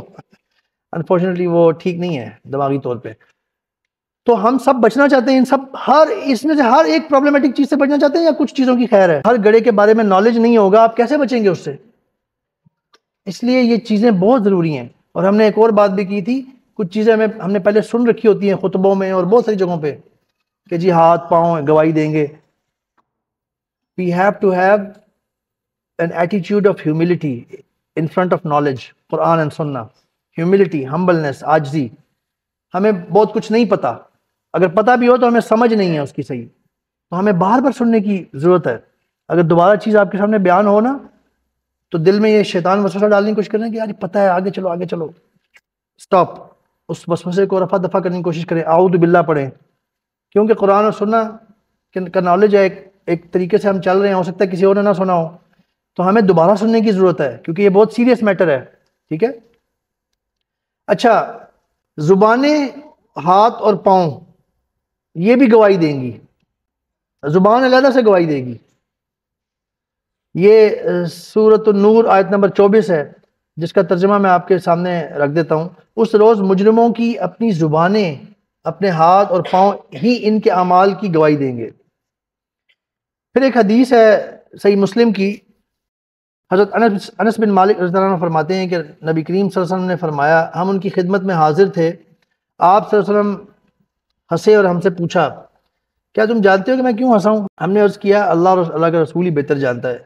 انفارچونیٹلی وہ ٹھیک نہیں ہے دماغی طور پہ۔ تو ہم سب بچنا چاہتے ہیں، ان سب اس میں سے ہر ایک پرابلمٹک چیز سے بچنا چاہتے ہیں، یا کچھ چیزوں کی خیر ہے؟ ہر گڑھے کے بارے میں نالج نہیں ہوگا، آپ کیسے بچیں گے اس سے؟ اس لیے یہ چیزیں بہت ضروری ہیں۔ اور ہم نے ایک اور بات بھی کی تھی، کچھ چیزیں ہم نے پہلے سن رکھی ہوتی ہیں خطبوں میں اور بہت ساری جگہوں پہ، کہ جی ہاتھ پاؤں گواہی دیں گے۔ We have to have an attitude of humility in front of knowledge، Quran and سننا، humility، humbleness، عاجزی۔ ہمیں بہت کچھ نہیں پتا، اگر پتہ بھی ہو تو ہمیں سمجھ نہیں ہے اس کی صحیح، تو ہمیں بار بار سننے کی ضرورت ہے۔ اگر دوبارہ چیز آپ کے سامنے بیان ہو نا، تو دل میں یہ شیطان وسوسہ ڈالنے کی کوشش کریں کہ یار پتہ ہے، آگے چلو آگے چلو، سٹاپ، اس وسوسے کو رفع دفع کرنے کی کوشش کریں، اعوذ باللہ پڑھیں، کیونکہ قرآن اور سننا کا نالج ہے، ایک طریقے سے ہم چل رہے ہیں، ہو سکتا ہے کسی اور نے نہ سنا ہو، تو ہمیں دوبارہ سننے کی ضرورت ہے، کیونکہ یہ بہت سیریس میٹر ہے، ٹھیک ہے۔ اچھا، زبانیں، ہاتھ اور پاؤں، یہ بھی گواہی دیں گی، زبان علیحدہ سے گواہی دے گی۔ یہ سورۃ النور آیت نمبر 24 ہے، جس کا ترجمہ میں آپ کے سامنے رکھ دیتا ہوں۔ اس روز مجرموں کی اپنی زبانیں، اپنے ہاتھ اور پاؤں ہی ان کے اعمال کی گواہی دیں گے۔ پھر ایک حدیث ہے صحیح مسلم کی، حضرت انس بن مالک رضی اللہ عنہ فرماتے ہیں کہ نبی کریم صلی اللہ علیہ وسلم نے فرمایا، ہم ان کی خدمت میں حاضر تھے، آپ صلی اللہ علیہ وسلم ہنسے اور ہم سے پوچھا، کیا تم جانتے ہو کہ میں کیوں ہنسا ہوں؟ ہم نے عرض کیا، اللہ اور اللہ کا رسول ہی بہتر جانتا ہے۔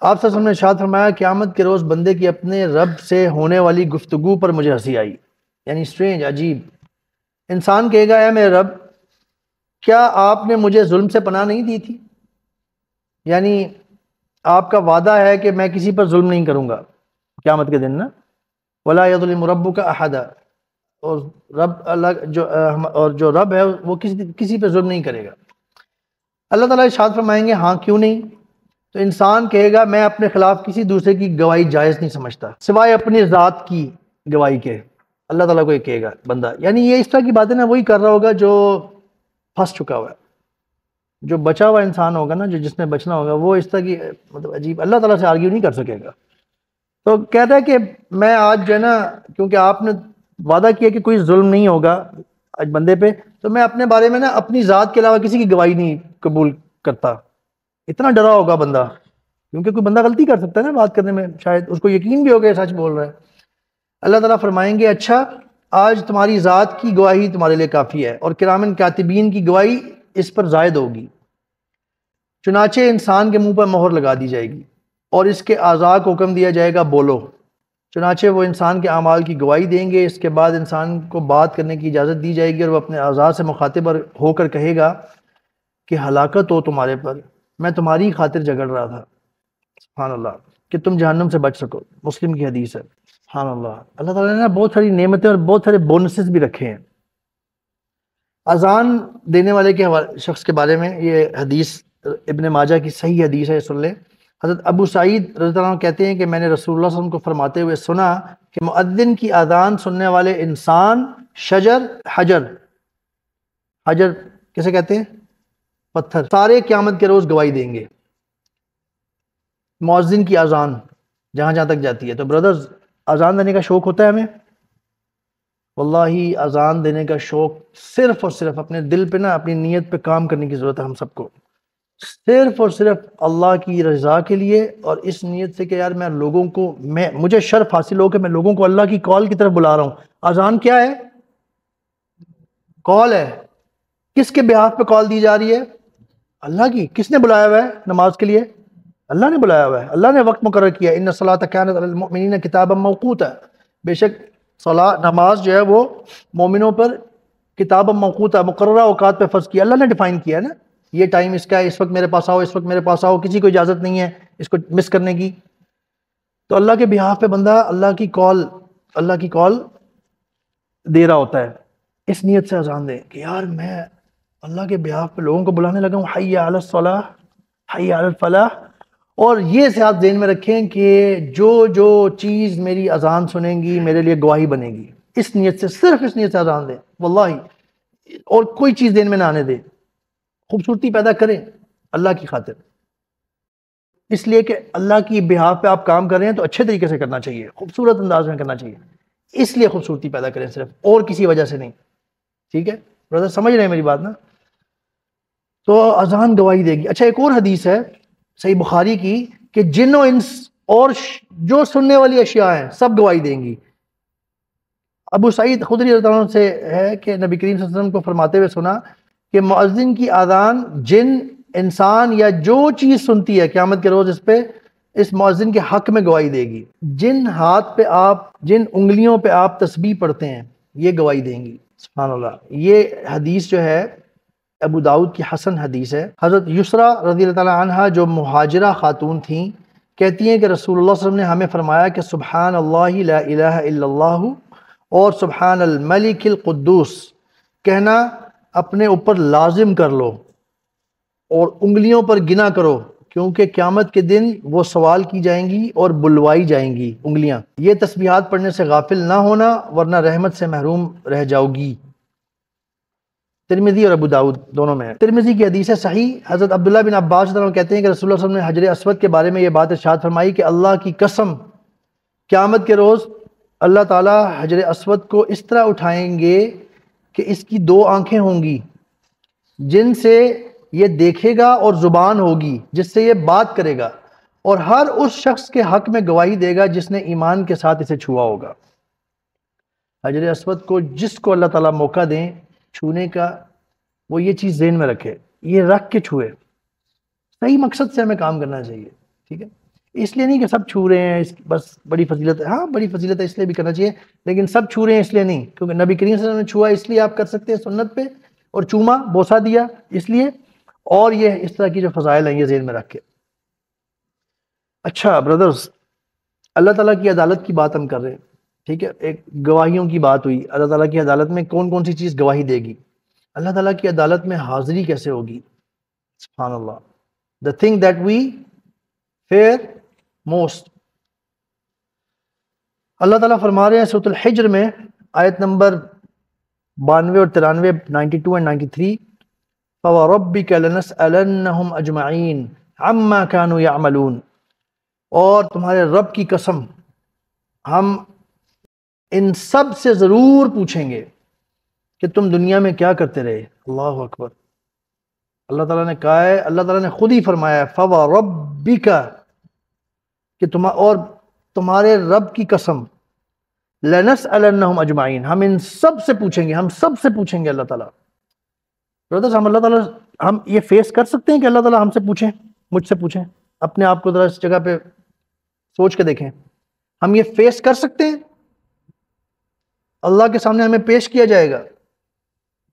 آپ صلی اللہ علیہ وسلم نے ارشاد فرمایا، قیامت کے روز بندے کی اپنے رب سے ہونے والی گفتگو پر مجھے ہنسی آئی، یعنی اسٹرینج، عجیب۔ انسان کہے گا، اے میرے رب، کیا آپ نے مجھے ظلم سے پناہ نہیں دی تھی؟ یعنی آپ کا وعدہ ہے کہ میں کسی پر ظلم نہیں کروں گا قیامت کے دن نا، وَلَا يَظْلِمُ رَبُّكَ أَحَدًا، اور رب اللہ جو رب ہے وہ کسی پہ ظلم نہیں کرے گا۔ اللہ تعالیٰ ارشاد فرمائیں گے، ہاں کیوں نہیں؟ تو انسان کہے گا، میں اپنے خلاف کسی دوسرے کی گواہی جائز نہیں سمجھتا سوائے اپنی ذات کی گواہی کے۔ اللہ تعالیٰ کو یہ کہے گا بندہ، یعنی یہ اس طرح کی باتیں نا وہی کر رہا ہوگا جو پھنس چکا ہوا ہے، جو بچا ہوا انسان ہوگا نا، جس نے بچنا ہوگا، وہ اس طرح کی مطلب عجیب، اللہ تعالیٰ سے آرگیو نہیں کر سکے گا۔ تو کہتا ہے کہ میں آج جو ہے نا، کیونکہ آپ نے وعدہ کیا کہ کوئی ظلم نہیں ہوگا آج بندے پہ، تو میں اپنے بارے میں نا اپنی ذات کے علاوہ کسی کی گواہی نہیں قبول کرتا۔ اتنا ڈرا ہوگا بندہ، کیونکہ کوئی بندہ غلطی کر سکتا ہے نا بات کرنے میں، شاید اس کو یقین بھی ہوگا یہ سچ بول رہا ہے۔ اللہ تعالیٰ فرمائیں گے، اچھا آج تمہاری ذات کی گواہی تمہارے لیے کافی ہے اور کرامن کاتبین کی گواہی اس پر زائد ہوگی۔ چنانچہ انسان کے منہ پر مہر لگا دی جائے گی اور اس کے اعضاء کو حکم دیا جائے گا بولو، چنانچہ وہ انسان کے اعمال کی گواہی دیں گے۔ اس کے بعد انسان کو بات کرنے کی اجازت دی جائے گی اور وہ اپنے اعضاء سے مخاطب ہو کر کہے گا کہ ہلاکت ہو تمہارے پر، میں تمہاری خاطر جھگڑ رہا تھا، سبحان اللہ، کہ تم جہنم سے بچ سکو۔ مسلم کی حدیث ہے، سبحان اللہ۔ اللہ تعالیٰ نے بہت ساری نعمتیں اور بہت سارے بونسز بھی رکھے ہیں۔ اذان دینے والے کے شخص کے بارے میں یہ حدیث ابن ماجہ کی صحیح حدیث ہے، سن لیں۔ حضرت ابو سعید رضی اللہ عنہ کہتے ہیں کہ میں نے رسول اللہ صلی اللہ علیہ وسلم کو فرماتے ہوئے سنا کہ مؤذن کی اذان سننے والے انسان حجر کیسے کہتے ہیں؟ پتھر، سارے قیامت کے روز گواہی دیں گے مؤذن کی اذان جہاں جہاں تک جاتی ہے۔ تو برادرز، اذان دینے کا شوق ہوتا ہے ہمیں؟ واللہ اذان دینے کا شوق صرف اور صرف اپنے دل پہ اپنی نیت پہ کام کرنے کی ضرورت ہے ہم سب کو، صرف اور صرف اللہ کی رضا کے لیے، اور اس نیت سے کہ یار میں لوگوں کو مجھے شرف حاصل ہو کہ میں لوگوں کو اللہ کی کال کی طرف بلا رہا ہوں۔ اذان کیا ہے؟ کال ہے۔ کس کے بیہاف پہ کال دی جا رہی ہے؟ اللہ کی۔ کس نے بلایا ہوا ہے نماز کے لیے؟ اللہ نے بلایا ہوا ہے، اللہ نے وقت مقرر کیا۔ ان الصلاۃ کانت علی المؤمنین کتابا موقوتا، بے شک نماز جو ہے وہ مومنوں پر کتاب موقوتا، مقررہ اوقات پہ فرض کیا، اللہ نے ڈیفائن کیا ہے نا، یہ ٹائم اس کا ہے، اس وقت میرے پاس آؤ، اس وقت میرے پاس آؤ، کسی کو اجازت نہیں ہے اس کو مس کرنے کی۔ تو اللہ کے بیہاف پہ بندہ اللہ کی کال دے رہا ہوتا ہے، اس نیت سے اذان دے کہ یار میں اللہ کے بیہاف پہ لوگوں کو بلانے لگا ہوں، حی علی الصلاح، حی علی الفلاح۔ اور یہ ساتھ ذہن میں رکھیں کہ جو چیز میری اذان سنیں گی میرے لیے گواہی بنے گی، اس نیت سے، صرف اس نیت سے اذان دیں واللہ، اور کوئی چیز ذہن میں نہ آنے دیں۔ خوبصورتی پیدا کریں اللہ کی خاطر، اس لیے کہ اللہ کی بہاف پہ آپ کام کر رہے ہیں تو اچھے طریقے سے کرنا چاہیے، خوبصورت انداز میں کرنا چاہیے، اس لیے خوبصورتی پیدا کریں صرف، اور کسی وجہ سے نہیں۔ ٹھیک ہے برادر، سمجھ رہے ہیں میری بات نا؟ تو اذان گواہی دے گی۔ اچھا، ایک اور حدیث ہے صحیح بخاری کی کہ جن و انس اور جو سننے والی اشیاء ہیں سب گواہی دیں گی۔ ابو سعید خدری رضی اللہ عنہ سے ہے کہ نبی کریم صلی اللہ علیہ وسلم کو فرماتے ہوئے سنا کہ مؤذن کی اذان جن، انسان یا جو چیز سنتی ہے قیامت کے روز اس مؤذن کے حق میں گواہی دے گی۔ جن ہاتھ پہ آپ، جن انگلیوں پہ آپ تسبیح پڑھتے ہیں یہ گواہی دیں گی، سبحان اللہ۔ یہ حدیث جو ہے ابو داؤد کی حسن حدیث ہے۔ حضرت یسرا رضی اللہ تعالیٰ عنہ جو مہاجرہ خاتون تھیں، کہتی ہیں کہ رسول اللہ صلی اللہ علیہ وسلم نے ہمیں فرمایا کہ سبحان اللہ لا الہ الا اللہ اور سبحان الملک القدوس کہنا اپنے اوپر لازم کر لو اور انگلیوں پر گنا کرو، کیونکہ قیامت کے دن وہ سوال کی جائیں گی اور بلوائی جائیں گی انگلیاں۔ یہ تسبیحات پڑھنے سے غافل نہ ہونا ورنہ رحمت سے محروم رہ جاؤ گی۔ ترمذی اور ابو داؤد دونوں میں ہے۔ ترمذی کی حدیث ہے صحیح۔ حضرت عبداللہ بن عباس رضی اللہ عنہ کہتے ہیں کہ رسول اللہ صلی اللہ علیہ وسلم نے حجر اسود کے بارے میں یہ بات ارشاد فرمائی کہ اللہ کی قسم قیامت کے روز اللہ تعالیٰ حجر اسود کو اس طرح اٹھائیں گے کہ اس کی دو آنکھیں ہوں گی جن سے یہ دیکھے گا اور زبان ہوگی جس سے یہ بات کرے گا، اور ہر اس شخص کے حق میں گواہی دے گا جس نے ایمان کے ساتھ اسے چھوا ہوگا۔ حجر اسود کو جس کو اللہ تعالیٰ موقع دیں چھونے کا، وہ یہ چیز ذہن میں رکھے، یہ رکھ کے چھوئے، صحیح مقصد سے ہمیں کام کرنا چاہیے۔ ٹھیک ہے، اس لیے نہیں کہ سب چھو رہے ہیں بس بڑی فضیلت ہے، ہاں بڑی فضیلت ہے اس لیے بھی کرنا چاہیے، لیکن سب چھو رہے ہیں اس لیے نہیں، کیونکہ نبی کریم صلی اللہ علیہ وسلم نے چھوا اس لیے آپ کر سکتے ہیں سنت پہ، اور چوما بوسہ دیا اس لیے، اور یہ اس طرح کی جو فضائل ہیں یہ ذہن میں رکھ کے۔ اچھا برادرز، اللہ تعالیٰ کی عدالت کی بات ہم کر رہے ہیں، ٹھیک ہے، ایک گواہیوں کی بات ہوئی، اللہ تعالیٰ کی عدالت میں کون کون سی چیز گواہی دے گی؟ اللہ تعالیٰ کی عدالت میں حاضری کیسے ہوگی؟ سبحان اللہ، the thing that we fear most۔ اللہ تعالیٰ فرما رہے ہیں سورۃ الحجر میں آیت نمبر 92 اور 93، 92 اور 93، فَوَرَبِّكَ لَنَسْأَلَنَّهُمْ أَجْمَعِينَ عَمَّا كَانُوا يَعْمَلُونَ، اور تمہارے رب کی قسم ہم ان سب سے ضرور پوچھیں گے کہ تم دنیا میں کیا کرتے رہے۔ اللہ اکبر، اللہ تعالیٰ نے کہا ہے، اللہ تعالیٰ نے خود ہی فرمایا ہے فَوَرَبِّكَ، کہ اور تمہارے رب کی قسم، لَنَسْأَلَنَّهُمْ اجمعین، ہم ان سب سے پوچھیں گے، ہم سب سے پوچھیں گے اللہ تعالیٰ. برادرز، ہم اللہ تعالیٰ، ہم یہ فیس کر سکتے ہیں کہ اللہ تعالیٰ ہم سے پوچھیں، مجھ سے پوچھیں؟ اپنے آپ کو ذرا اس جگہ پہ سوچ کے دیکھیں. ہم یہ فیس کر سکتے ہیں؟ اللہ کے سامنے ہمیں پیش کیا جائے گا،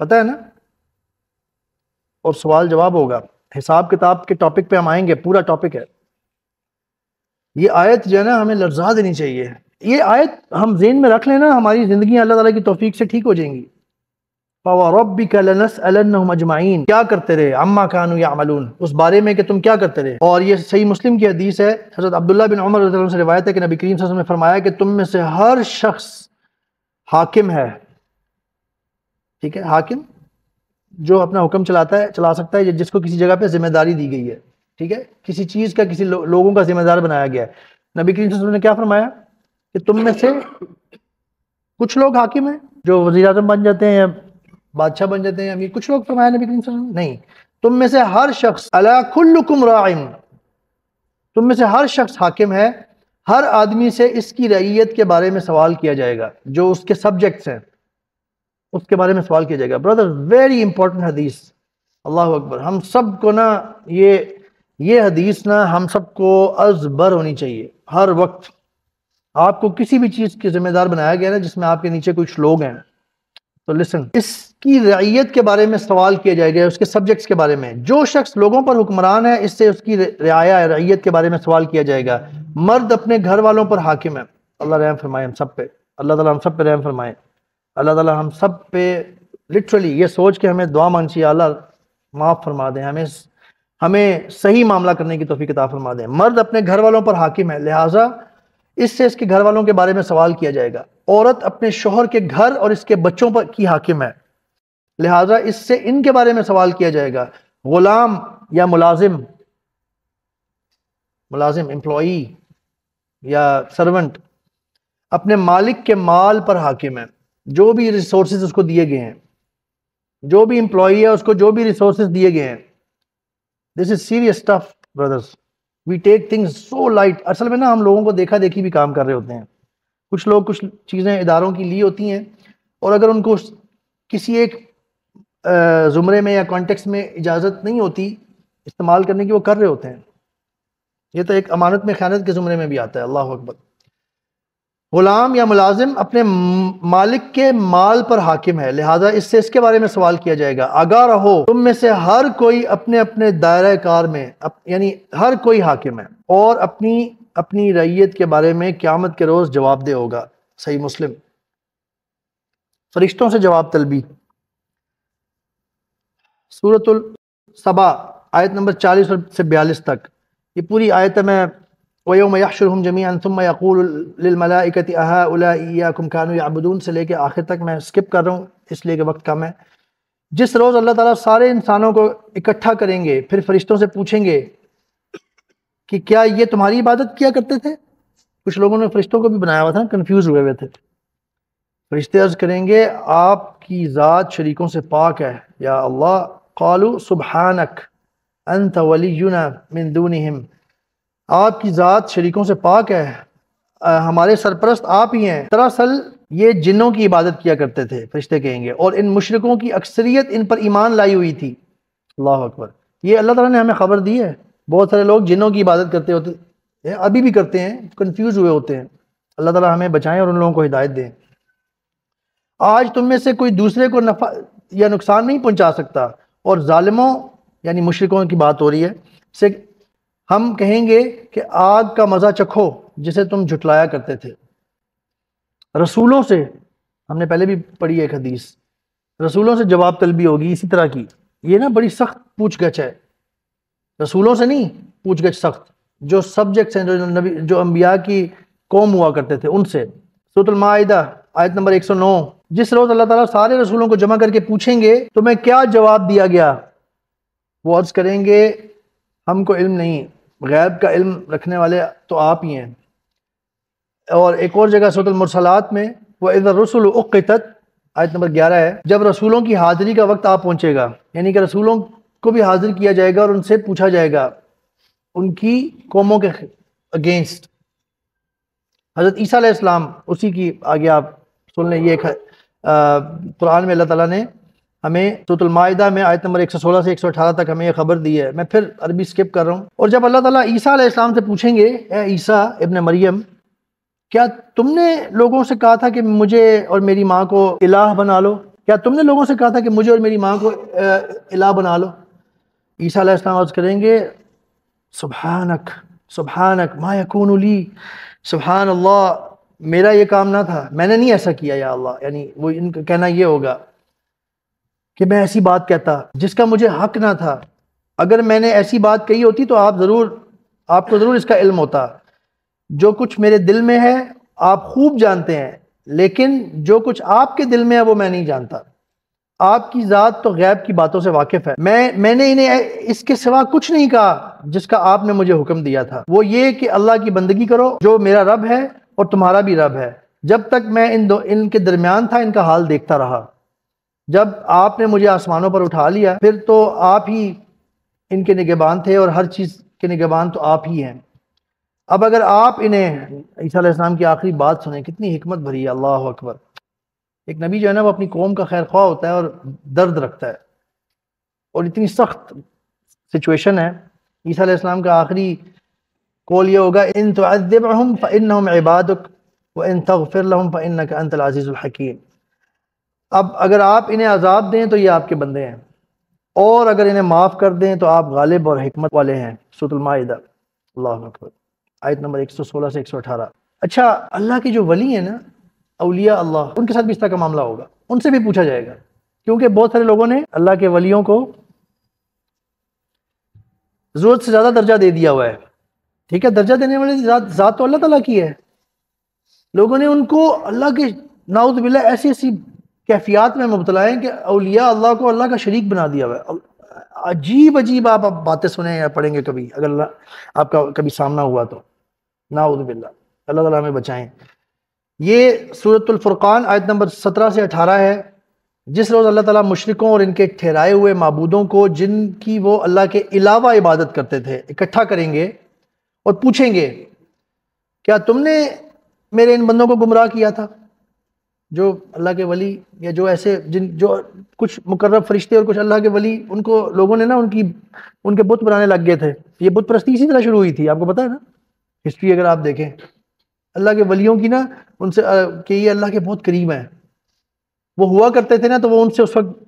پتہ ہے نا، اور سوال جواب ہوگا. حساب کتاب کے ٹاپک پہ ہم آئیں گے، پورا ٹاپک ہے. یہ آیت جو ہے نا ہمیں لرزا دینی چاہیے. یہ آیت ہم ذہن میں رکھ لیں نا، ہماری زندگیاں اللہ تعالیٰ کی توفیق سے ٹھیک ہو جائیں گی. فَوَرَبِّكَ لَنَسْأَلَنَّهُمْ اجمعین، کیا کرتے رہے، عما كانوا يعملون، اس بارے میں کہ تم کیا کرتے رہے. اور یہ صحیح مسلم کی حدیث ہے، حضرت عبداللہ بن عمر رضی اللہ عنہ سے روایت ہے کہ نبی کریم صلی اللہ علیہ وسلم نے فرمایا کہ تم میں سے ہر شخص حاکم ہے. ٹھیک ہے، حاکم جو اپنا حکم چلا سکتا ہے، جس کو کسی جگہ پہ ذمہ داری دی گئی ہے. ٹھیک ہے، کسی چیز کا، کسی لوگوں کا ذمہ دار بنایا گیا ہے. نبی کریم صلی اللہ علیہ وسلم نے کیا فرمایا کہ تم میں سے کچھ لوگ حاکم ہیں جو وزیر اعظم بن جاتے ہیں یا بادشاہ بن جاتے ہیں، امیر. کچھ لوگ فرمایا نبی کریم صلی اللہ علیہ وسلم نہیں، تم میں سے ہر شخص، الا کلکم راعٍ، تم میں سے ہر شخص حاکم ہے. ہر آدمی سے اس کی رعیت کے بارے میں سوال کیا جائے گا، جو اس کے سبجیکٹس ہیں اس کے بارے میں سوال کیا جائے گا. برادر، ویری امپورٹنٹ حدیث. اللہ اکبر. ہم سب کو نا یہ حدیث نا ہم سب کو ازبر ہونی چاہیے. ہر وقت آپ کو کسی بھی چیز کے ذمہ دار بنایا گیا نا جس میں آپ کے نیچے کچھ لوگ ہیں، تو لسن، اس کی رعیت کے بارے میں سوال کیا جائے گا، اس کے سبجیکٹس کے بارے میں. جو شخص لوگوں پر حکمران ہے، اس سے اس کی رعیت کے بارے میں سوال کیا جائے گا. مرد اپنے گھر والوں پر حاکم ہے. اللہ رحم فرمائے ہم سب پہ، اللہ تعالیٰ ہم سب پہ رحم فرمائے. اللہ تعالیٰ ہم سب پہ لٹرلی یہ سوچ کے ہمیں دعا مانگی ہے، اللہ معاف فرما دیں، ہمیں صحیح معاملہ کرنے کی توفیق عطا فرما دیں. مرد اپنے گھر والوں پر حاکم ہے، لہٰذا اس سے اس کے گھر والوں کے بارے میں سوال کیا جائے گا. عورت اپنے شوہر کے گھر اور اس کے بچوں پر کی حاکم ہے، لہٰذا اس سے ان کے بارے میں سوال کیا جائے گا. غلام یا ملازم امپلائی یا سرونٹ اپنے مالک کے مال پر حاکم ہے. جو بھی ریسورسز اس کو دیے گئے ہیں، جو بھی امپلائی ہے اس کو جو بھی ریسورسز دیے گئے ہیں، this is serious stuff brothers. We take things so light. اصل میں نا ہم لوگوں کو دیکھا دیکھی بھی کام کر رہے ہوتے ہیں. کچھ لوگ کچھ چیزیں اداروں کی لی ہوتی ہیں، اور اگر ان کو کسی ایک زمرے میں یا کانٹیکس میں اجازت نہیں ہوتی استعمال کرنے کی، وہ کر رہے ہوتے ہیں. یہ تو ایک امانت میں خیانت کے زمرے میں بھی آتا ہے. اللہ اکبر. غلام یا ملازم اپنے مالک کے مال پر حاکم ہے، لہٰذا اس سے اس کے بارے میں سوال کیا جائے گا. آگاہ رہو، تم میں سے ہر کوئی اپنے اپنے دائرہ کار میں، یعنی ہر کوئی حاکم ہے اور اپنی رعیت کے بارے میں قیامت کے روز جواب دہ ہوگا. صحیح مسلم. فرشتوں سے جواب طلبی، سورۃ السبا آیت نمبر 40 سے 42 تک. یہ پوری آیت میں وَيَوْمَ يَحْشُرُهُمْ جَمِيعًا ثُمَّ يَقُولُ لِلْمَلَائِكَةِ أَهَٰؤُلَاءِ إِيَّاكُمْ كَانُوا يَعْبُدُونَ سے لے کے آخر تک میں سکپ کر رہا ہوں اس لیے کہ وقت کم ہے. جس روز اللہ تعالیٰ سارے انسانوں کو اکٹھا کریں گے، پھر فرشتوں سے پوچھیں گے کہ کیا یہ تمہاری عبادت کیا کرتے تھے؟ کچھ لوگوں نے فرشتوں کو بھی بنایا ہوا تھا، کنفیوز ہوئے ہوئے تھے. فرشتے عرض کریں گے آپ کی ذات شریکوں سے پاک ہے یا اللہ. قالوا سبحانک انت ولینا من دونہم، آپ کی ذات شریکوں سے پاک ہے، ہمارے سرپرست آپ ہی ہیں. دراصل یہ جنوں کی عبادت کیا کرتے تھے، فرشتے کہیں گے، اور ان مشرکوں کی اکثریت ان پر ایمان لائی ہوئی تھی. اللہ اکبر. یہ اللہ تعالیٰ نے ہمیں خبر دی ہے. بہت سارے لوگ جنوں کی عبادت کرتے ہوتے ہیں، ابھی بھی کرتے ہیں، کنفیوز ہوئے ہوتے ہیں. اللہ تعالیٰ ہمیں بچائیں اور ان لوگوں کو ہدایت دیں. آج تم میں سے کوئی دوسرے کو نفع یا نقصان نہیں پہنچا سکتا، اور ظالموں یعنی مشرکوں کی بات ہو رہی ہے سے ہم کہیں گے کہ آگ کا مزہ چکھو جسے تم جھٹلایا کرتے تھے. رسولوں سے، ہم نے پہلے بھی پڑھی ایک حدیث، رسولوں سے جواب طلبی ہوگی اسی طرح کی. یہ نا بڑی سخت پوچھ گچھ ہے، رسولوں سے نہیں پوچھ گچھ سخت، جو سبجیکٹس ہیں جو انبیاء کی قوم ہوا کرتے تھے ان سے. سورۃ المائدہ آیت نمبر 109. جس روز اللہ تعالیٰ سارے رسولوں کو جمع کر کے پوچھیں گے تمہیں کیا جواب دیا گیا، وہ عرض کریں گے ہم کو علم نہیں، غیب کا علم رکھنے والے تو آپ ہی ہیں. اور ایک اور جگہ سورۃ المرسلات میں وَإِذَا الرُّسُلُ أُقِّتَتْ آیت نمبر 11 ہے، جب رسولوں کی حاضری کا وقت آ پہنچے گا، یعنی کہ رسولوں کو بھی حاضر کیا جائے گا اور ان سے پوچھا جائے گا ان کی قوموں کے اگینسٹ. حضرت عیسیٰ علیہ السلام، اسی کی آگے آپ سن لیں، یہ قرآن میں اللہ تعالیٰ نے ہمیں سورۃ المائدہ میں آیت نمبر 116 سے 118 تک ہمیں یہ خبر دی ہے. میں پھر عربی سکپ کر رہا ہوں. اور جب اللہ تعالیٰ عیسیٰ علیہ السلام سے پوچھیں گے، اے عیسیٰ ابن مریم، کیا تم نے لوگوں سے کہا تھا کہ مجھے اور میری ماں کو الہ بنا لو؟ کیا تم نے لوگوں سے کہا تھا کہ مجھے اور میری ماں کو الہ بنا لو؟ عیسیٰ علیہ السلام عرض کریں گے، سبحانک سبحانک ما یکون لی، سبحان اللہ، میرا یہ کام نہ تھا، میں نے نہیں ایسا کیا یا اللہ. یعنی وہ ان کا کہنا یہ ہوگا کہ میں ایسی بات کہتا جس کا مجھے حق نہ تھا. اگر میں نے ایسی بات کہی ہوتی تو آپ کو ضرور اس کا علم ہوتا. جو کچھ میرے دل میں ہے آپ خوب جانتے ہیں، لیکن جو کچھ آپ کے دل میں ہے وہ میں نہیں جانتا. آپ کی ذات تو غیب کی باتوں سے واقف ہے. میں نے انہیں اس کے سوا کچھ نہیں کہا جس کا آپ نے مجھے حکم دیا تھا، وہ یہ کہ اللہ کی بندگی کرو جو میرا رب ہے اور تمہارا بھی رب ہے. جب تک میں ان کے درمیان تھا ان کا حال دیکھتا رہا. جب آپ نے مجھے آسمانوں پر اٹھا لیا پھر تو آپ ہی ان کے نگہبان تھے، اور ہر چیز کے نگہبان تو آپ ہی ہیں. اب اگر آپ انہیں عیسیٰ علیہ السلام کی آخری بات سنیں، کتنی حکمت بھری ہے. اللہ اکبر. ایک نبی جو ہے نا وہ اپنی قوم کا خیر خواہ ہوتا ہے اور درد رکھتا ہے، اور اتنی سخت سچویشن ہے. عیسیٰ علیہ السلام کا آخری قول یہ ہوگا، ان تعذبہم فانہم عبادک وان تغفر لہم فانک انت العزیز الحکیم. اب اگر آپ انہیں عذاب دیں تو یہ آپ کے بندے ہیں، اور اگر انہیں معاف کر دیں تو آپ غالب اور حکمت والے ہیں. سورۃ المائدہ. اللہ اکبر. آیت نمبر 116 سے 118. اچھا، اللہ کے جو ولی ہیں نا، اولیاء اللہ، ان کے ساتھ بھی اس طرح کا معاملہ ہوگا. ان سے بھی پوچھا جائے گا، کیونکہ بہت سارے لوگوں نے اللہ کے ولیوں کو ضرورت سے زیادہ درجہ دے دیا ہوا ہے. ٹھیک ہے، درجہ دینے والی ذات تو اللہ تعالیٰ کی ہے. لوگوں نے ان کو اللہ کے نعوذ باللہ ایسی ایسی کیفیات میں مبتلا ہیں کہ اولیاء اللہ کو اللہ کا شریک بنا دیا ہوا ہے. عجیب عجیب آپ باتیں سنیں یا پڑھیں گے کبھی، اگر اللہ آپ کا کبھی سامنا ہوا تو. نعوذ باللہ، اللہ تعالیٰ ہمیں بچائیں. یہ سورۃ الفرقان آیت نمبر 17 سے 18 ہے. جس روز اللہ تعالیٰ مشرکوں اور ان کے ٹھہرائے ہوئے معبودوں کو جن کی وہ اللہ کے علاوہ عبادت کرتے تھے اکٹھا کریں گے اور پوچھیں گے، کیا تم نے میرے ان بندوں کو گمراہ کیا تھا؟ جو اللہ کے ولی یا جو ایسے جو کچھ مقرب فرشتے اور کچھ اللہ کے ولی، ان کو لوگوں نے نا ان کے بت بنانے لگ گئے تھے. یہ بت پرستی اسی طرح شروع ہوئی تھی، آپ کو پتہ ہے نا، ہسٹری اگر آپ دیکھیں اللہ کے ولیوں کی نا، ان سے کہ یہ اللہ کے بہت قریب ہیں. وہ ہوا کرتے تھے نا تو وہ ان سے اس وقت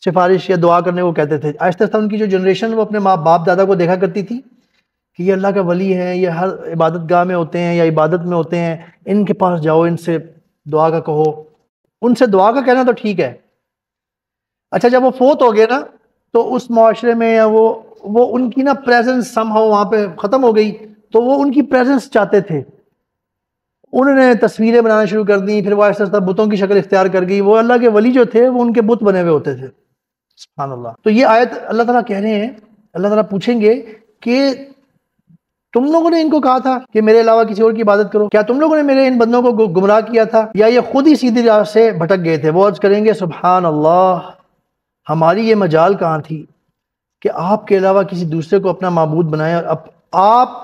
سفارش یا دعا کرنے کو کہتے تھے. آہستہ آہستہ ان کی جو جنریشن وہ اپنے ماں باپ دادا کو دیکھا کرتی تھی کہ یہ اللہ کا ولی ہے، یہ ہر عبادت گاہ میں ہوتے ہیں یا عبادت میں ہوتے ہیں، ان کے پاس جاؤ، ان سے دعا کا کہو. ان سے دعا کا کہنا تو ٹھیک ہے. اچھا، جب وہ فوت ہو گئے نا تو اس معاشرے میں یا وہ ان کی نا پریزنس سم ہاؤ وہاں پہ ختم ہو گئی، تو وہ ان کی پریزنس چاہتے تھے. انہوں نے تصویریں بنانا شروع کر دیں، پھر وہ آہستہ آہستہ بتوں کی شکل اختیار کر گئی. وہ اللہ کے ولی جو تھے وہ ان کے بت بنے ہوئے ہوتے تھے. سبحان اللہ. تو یہ آیت اللہ تعالیٰ کہہ رہے ہیں، اللہ تعالیٰ پوچھیں گے کہ تم لوگوں نے ان کو کہا تھا کہ میرے علاوہ کسی اور کی عبادت کرو؟ کیا تم لوگوں نے میرے ان بندوں کو گمراہ کیا تھا، یا یہ خود ہی سیدھی راہ سے بھٹک گئے تھے؟ وہ عرض کریں گے، سبحان اللہ، ہماری یہ مجال کہاں تھی کہ آپ کے علاوہ کسی دوسرے کو اپنا معبود بنایا، اور اب آپ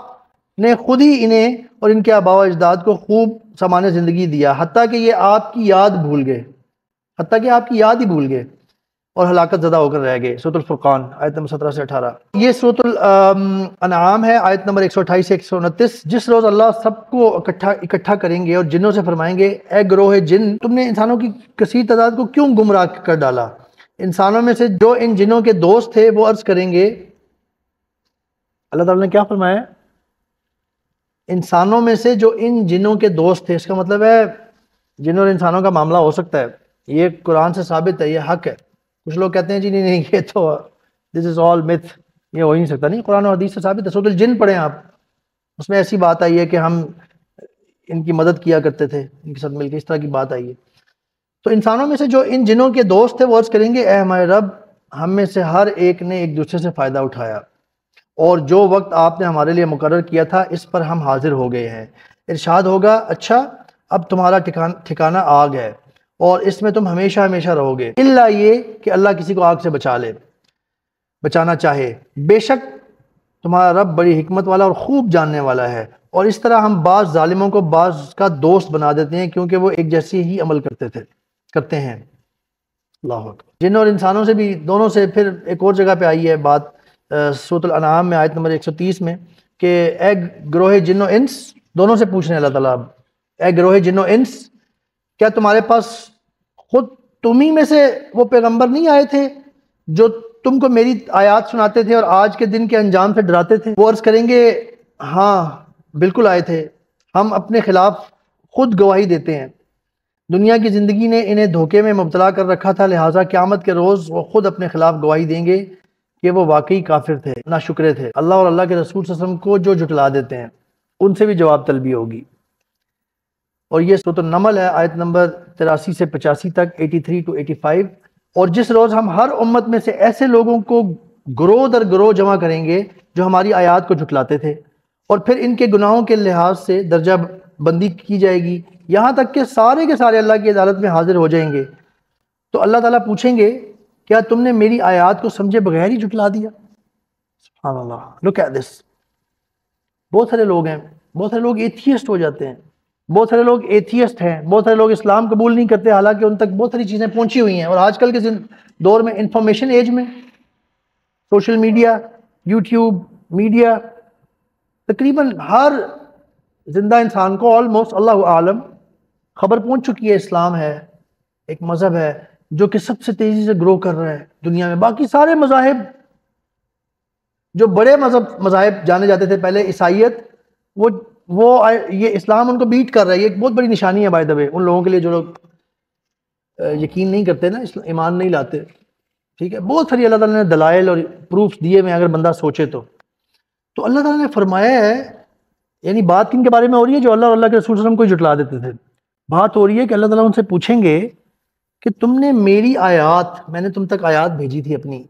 نے خود ہی انہیں اور ان کے آباء و اجداد کو خوب سامان زندگی دیا، حتیٰ کہ یہ آپ کی یاد بھول گئے، اور ہلاکت زدہ ہو کر رہ گئے. سورۃ الفرقان آیت نمبر 17 سے 18. یہ سورۃ الانعام ہے، آیت نمبر 128 سے 129. جس روز اللہ سب کو اکٹھا کریں گے اور جنوں سے فرمائیں گے، اے گروہ جن، تم نے انسانوں کی کثیر تعداد کو کیوں گمراہ کر ڈالا؟ انسانوں میں سے جو ان جنوں کے دوست تھے وہ عرض کریں گے، اللہ تعالیٰ نے کیا فرمایا؟ انسانوں میں سے جو ان جنوں کے دوست تھے. اس کا مطلب ہے جنوں اور انسانوں کا معاملہ ہو سکتا ہے. یہ قرآن سے ثابت ہے، یہ حق ہے. کچھ لوگ کہتے ہیں جی نہیں یہ تو دس از آل myth، یہ ہو ہی نہیں سکتا. نہیں، قرآن و حدیث سے ثابت ہے. سورۃ الجن پڑھیں آپ، اس میں ایسی بات آئی ہے کہ ہم ان کی مدد کیا کرتے تھے، ان کے ساتھ مل کے، اس طرح کی بات آئی ہے. تو انسانوں میں سے جو ان جنوں کے دوست تھے وہ عرض کریں گے، اے ہمارے رب، ہم میں سے ہر ایک نے ایک دوسرے سے فائدہ اٹھایا، اور جو وقت آپ نے ہمارے لیے مقرر کیا تھا اس پر ہم حاضر ہو گئے ہیں. ارشاد ہوگا، اچھا اب تمہارا ٹھکانہ آگ ہے اور اس میں تم ہمیشہ ہمیشہ رہو گے، الا یہ کہ اللہ کسی کو آگ سے بچانا چاہے. بے شک تمہارا رب بڑی حکمت والا اور خوب جاننے والا ہے، اور اس طرح ہم بعض ظالموں کو بعض کا دوست بنا دیتے ہیں کیونکہ وہ ایک جیسی ہی عمل کرتے ہیں. اللہ اکبر. جن اور انسانوں سے بھی دونوں سے پھر ایک اور جگہ پہ آئی ہے بات سورۃ الانعام میں آیت نمبر 130 میں کہ اے گروہ جن و انس، دونوں سے پوچھ رہے ہیں اللہ تعالیٰ، اے گروہ جن و انس، کیا تمہارے پاس خود تمہیں میں سے وہ پیغمبر نہیں آئے تھے جو تم کو میری آیات سناتے تھے اور آج کے دن کے انجام سے ڈراتے تھے؟ وہ عرض کریں گے ہاں بالکل آئے تھے، ہم اپنے خلاف خود گواہی دیتے ہیں. دنیا کی زندگی نے انہیں دھوکے میں مبتلا کر رکھا تھا، لہٰذا قیامت کے روز وہ خود اپنے خلاف گواہی دیں گے کہ وہ واقعی کافر تھے، ناشکرے تھے. اللہ اور اللہ کے رسول صلی اللہ علیہ وسلم کو جو جھٹلا دیتے ہیں ان سے بھی جواب طلبی ہوگی. اور یہ سورۃ النمل ہے، آیت نمبر 83 سے 85 تک، 83 to 85. اور جس روز ہم ہر امت میں سے ایسے لوگوں کو گروہ در گروہ جمع کریں گے جو ہماری آیات کو جھٹلاتے تھے، اور پھر ان کے گناہوں کے لحاظ سے درجہ بندی کی جائے گی یہاں تک کہ سارے کے سارے اللہ کی عدالت میں حاضر ہو جائیں گے. تو اللہ تعالیٰ پوچھیں گے کیا تم نے میری آیات کو سمجھے بغیر ہی جھٹلا دیا؟ سبحان اللہ. Look at this. بہت سارے لوگ ہیں، بہت سارے لوگ ایتھیسٹ ہو جاتے ہیں، بہت سارے لوگ ایتھیسٹ ہیں، بہت سارے لوگ اسلام قبول نہیں کرتے حالانکہ ان تک بہت ساری چیزیں پہنچی ہوئی ہیں. اور آج کل کے دور میں انفارمیشن ایج میں سوشل میڈیا، یوٹیوب، میڈیا، تقریباً ہر زندہ انسان کو آلموسٹ اللہ عالم خبر پہنچ چکی ہے. اسلام ہے ایک مذہب ہے جو کہ سب سے تیزی سے گرو کر رہا ہے دنیا میں. باقی سارے مذاہب جو بڑے مذاہب جانے جاتے تھے پہلے، عیسائیت، وہ یہ اسلام ان کو بیٹ کر رہا ہے. یہ ایک بہت بڑی نشانی ہے بائی دا وے ان لوگوں کے لیے جو لوگ یقین نہیں کرتے نا، ایمان نہیں لاتے. ٹھیک ہے، بہت ساری اللہ تعالیٰ نے دلائل اور پروفs دیے ہوئے اگر بندہ سوچے تو اللہ تعالیٰ نے فرمایا ہے، یعنی بات کن کے بارے میں ہو رہی ہے؟ جو اللہ اور اللہ کے رسول صلی اللہ علیہ وسلم کو جھٹلا دیتے تھے. بات ہو رہی ہے کہ اللہ تعالیٰ ان سے پوچھیں گے کہ تم نے میری آیات، میں نے تم تک آیات بھیجی تھی اپنی،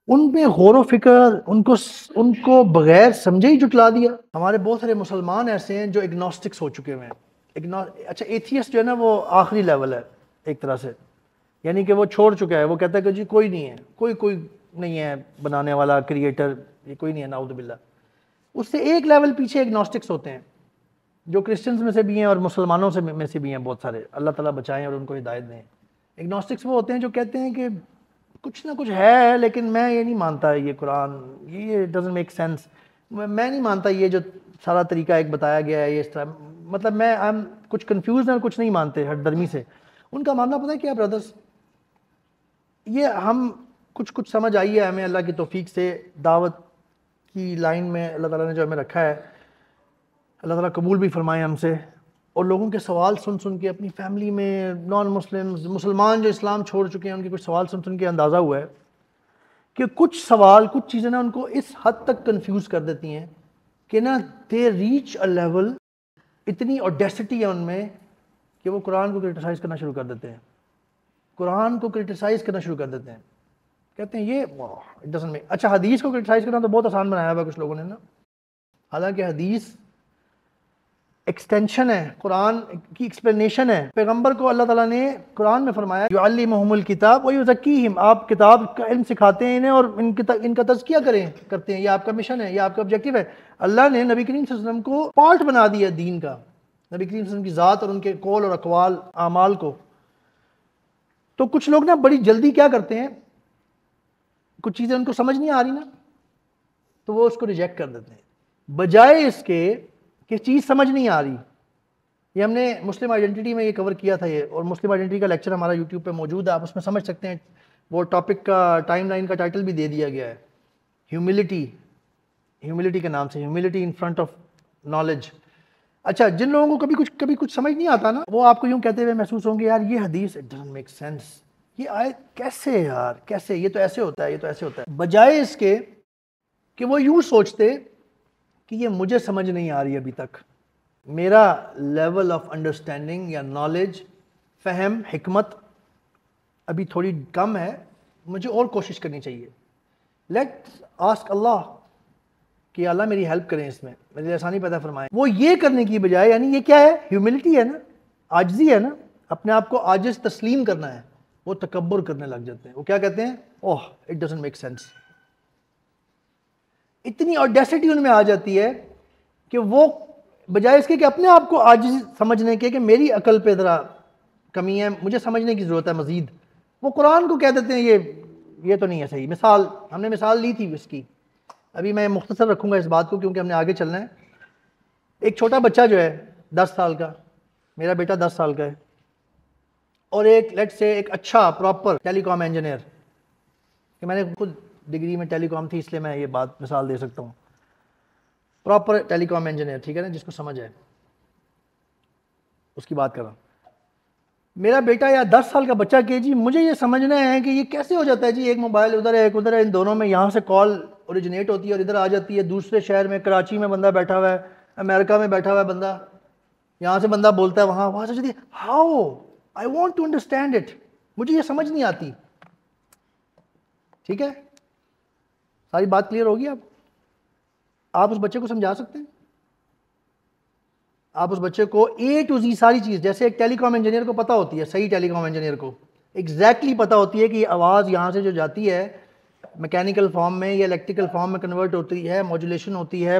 ان پہ غور و فکر، ان کو بغیر سمجھے ہی جھٹلا دیا. ہمارے بہت سارے مسلمان ایسے ہیں جو اگنوسٹکس ہو چکے ہوئے ہیں. اچھا ایتھیسٹ جو ہے نا وہ آخری لیول ہے ایک طرح سے، یعنی کہ وہ چھوڑ چکا ہے، وہ کہتا ہے کہ جی کوئی نہیں ہے، کوئی نہیں ہے بنانے والا، کریٹر، یہ کوئی نہیں ہے، نعوذ باللہ. اس سے ایک لیول پیچھے اگنوسٹکس ہوتے ہیں جو کرسچنز میں سے بھی ہیں اور مسلمانوں میں سے بھی ہیں بہت سارے، اللہ تعالیٰ بچائیں اور ان کو ہدایت دیں. اگنوسٹکس وہ ہوتے ہیں جو کہتے ہیں کہ کچھ نہ کچھ ہے لیکن میں یہ نہیں مانتا یہ قرآن، یہ ڈزنٹ میک سینس، میں نہیں مانتا یہ جو سارا طریقہ ایک بتایا گیا ہے یہ اس طرح، مطلب میں کچھ کنفیوز ہیں اور کچھ نہیں مانتے ہٹ درمی سے. ان کا ماننا پتہ ہے کیا برادرز، یہ ہم کچھ سمجھ آئی ہے ہمیں اللہ کی توفیق سے، دعوت کی لائن میں اللہ تعالیٰ نے جو ہمیں رکھا ہے، اللہ تعالیٰ قبول بھی فرمائے ہم سے. اور لوگوں کے سوال سن کے اپنی فیملی میں نان مسلمز، مسلمان جو اسلام چھوڑ چکے ہیں، ان کے کچھ سوال سن کے اندازہ ہوا ہے کہ کچھ سوال، کچھ چیزیں نا ان کو اس حد تک کنفیوز کر دیتی ہیں کہ نا دے ریچ اے لیول، اتنی اوڈیسٹی ہے ان میں کہ وہ قرآن کو کرٹیسائز کرنا شروع کر دیتے ہیں، قرآن کو کرٹیسائز کرنا شروع کر دیتے ہیں. کہتے ہیں یہ اٹ ڈزنٹ میک. اچھا حدیث کو کرٹیسائز کرنا تو بہت آسان بنایا ہوا کچھ لوگوں نے نا، حالانکہ حدیث ایکسٹینشن ہے، قرآن کی ایکسپلینیشن ہے. پیغمبر کو اللہ تعالیٰ نے قرآن میں فرمایا یعلمہم الکتاب ویزکیہم، آپ کتاب کا علم سکھاتے ہیں انہیں اور ان کا تزکیہ کرتے ہیں، یہ آپ کا مشن ہے، یہ آپ کا آبجیکٹو ہے. اللہ نے نبی کریم صلی اللہ علیہ وسلم کو پارٹ بنا دیا دین کا، نبی کریم صلی اللہ علیہ وسلم کی ذات اور ان کے قول اور اقوال اعمال کو. تو کچھ لوگ نا بڑی جلدی کیا کرتے ہیں، کچھ چیزیں ان کو سمجھ نہیں آ رہی نا تو وہ اس کو ریجیکٹ کر دیتے ہیں، بجائے اس کے کہ چیز سمجھ نہیں آ رہی. یہ ہم نے مسلم آئیڈینٹی میں یہ کور کیا تھا، یہ، اور مسلم آئیڈینٹی کا لیکچر ہمارا یوٹیوب پہ موجود ہے، آپ اس میں سمجھ سکتے ہیں. وہ ٹاپک کا ٹائم لائن کا ٹائٹل بھی دے دیا گیا ہے، ہیوملٹی کے نام سے، humility in front of knowledge. اچھا جن لوگوں کو کبھی کچھ سمجھ نہیں آتا نا، وہ آپ کو یوں کہتے ہوئے محسوس ہوں گے یار یہ حدیث اٹ ڈزنٹ میک سینس، یہ آیت کیسے یار، کیسے، یہ تو ایسے ہوتا ہے، یہ تو ایسے ہوتا ہے. بجائے اس کے کہ وہ یوں سوچتے کہ یہ مجھے سمجھ نہیں آ رہی ابھی تک، میرا لیول آف انڈرسٹینڈنگ یا نالج، فہم، حکمت ابھی تھوڑی کم ہے، مجھے اور کوشش کرنی چاہیے. لیٹس آسک اللہ کہ اللہ میری ہیلپ کریں، اس میں میری آسانی پیدا فرمائیں. وہ یہ کرنے کی بجائے، یعنی یہ کیا ہے، ہیوملٹی ہے نا، عاجزی ہے نا، اپنے آپ کو عاجز تسلیم کرنا ہے، وہ تکبر کرنے لگ جاتے ہیں. وہ کیا کہتے ہیں، اوہ اٹ ڈزنٹ میک سینس. اتنی اوڈیسٹی ان میں آ جاتی ہے کہ وہ بجائے اس کے کہ اپنے آپ کو عاجز سمجھنے کے کہ میری عقل پہ ذرا کمی ہے، مجھے سمجھنے کی ضرورت ہے مزید، وہ قرآن کو کہہ دیتے ہیں یہ تو نہیں ہے صحیح۔ مثال ہم نے مثال لی تھی اس کی، ابھی میں مختصر رکھوں گا اس بات کو کیونکہ ہم نے آگے چلنا ہے۔ ایک چھوٹا بچہ جو ہے 10 سال کا، میرا بیٹا 10 سال کا ہے، اور ایک لیٹ سے ایک اچھا پراپر ٹیلی کام انجینئر، کہ میں نے خود ڈگری میں ٹیلی کام تھی اس لیے میں یہ بات مثال دے سکتا ہوں، پراپر ٹیلی کام انجینئر، ٹھیک ہے نا، جس کو سمجھ ہے اس کی بات کر رہا ہوں۔ میرا بیٹا یا 10 سال کا بچہ کہ جی مجھے یہ سمجھنا ہے کہ یہ کیسے ہو جاتا ہے جی، ایک موبائل ادھر ہے ایک ادھر ہے، ان دونوں میں یہاں سے کال اوریجنیٹ ہوتی ہے اور ادھر آ جاتی ہے، دوسرے شہر میں کراچی میں بندہ بیٹھا ہوا ہے، امریکہ میں بیٹھا ہوا ہے بندہ، یہاں سے بندہ بولتا ہے وہاں سے جاتی ہے، how I want to understand it, مجھے یہ سمجھ نہیں آتی۔ ٹھیک ہے، ساری بات کلیئر ہوگی؟ آپ اس بچے کو سمجھا سکتے ہیں؟ آپ اس بچے کو اے ٹو زی ساری چیز، جیسے ایک ٹیلی کام انجینئر کو پتا ہوتی ہے، صحیح ٹیلی کام انجینئر کو ایگزیکٹلی پتا ہوتی ہے کہ یہ آواز یہاں سے جو جاتی ہے میکینیکل فارم میں یا الیکٹریکل فارم میں کنورٹ ہوتی ہے، ماڈولیشن ہوتی ہے،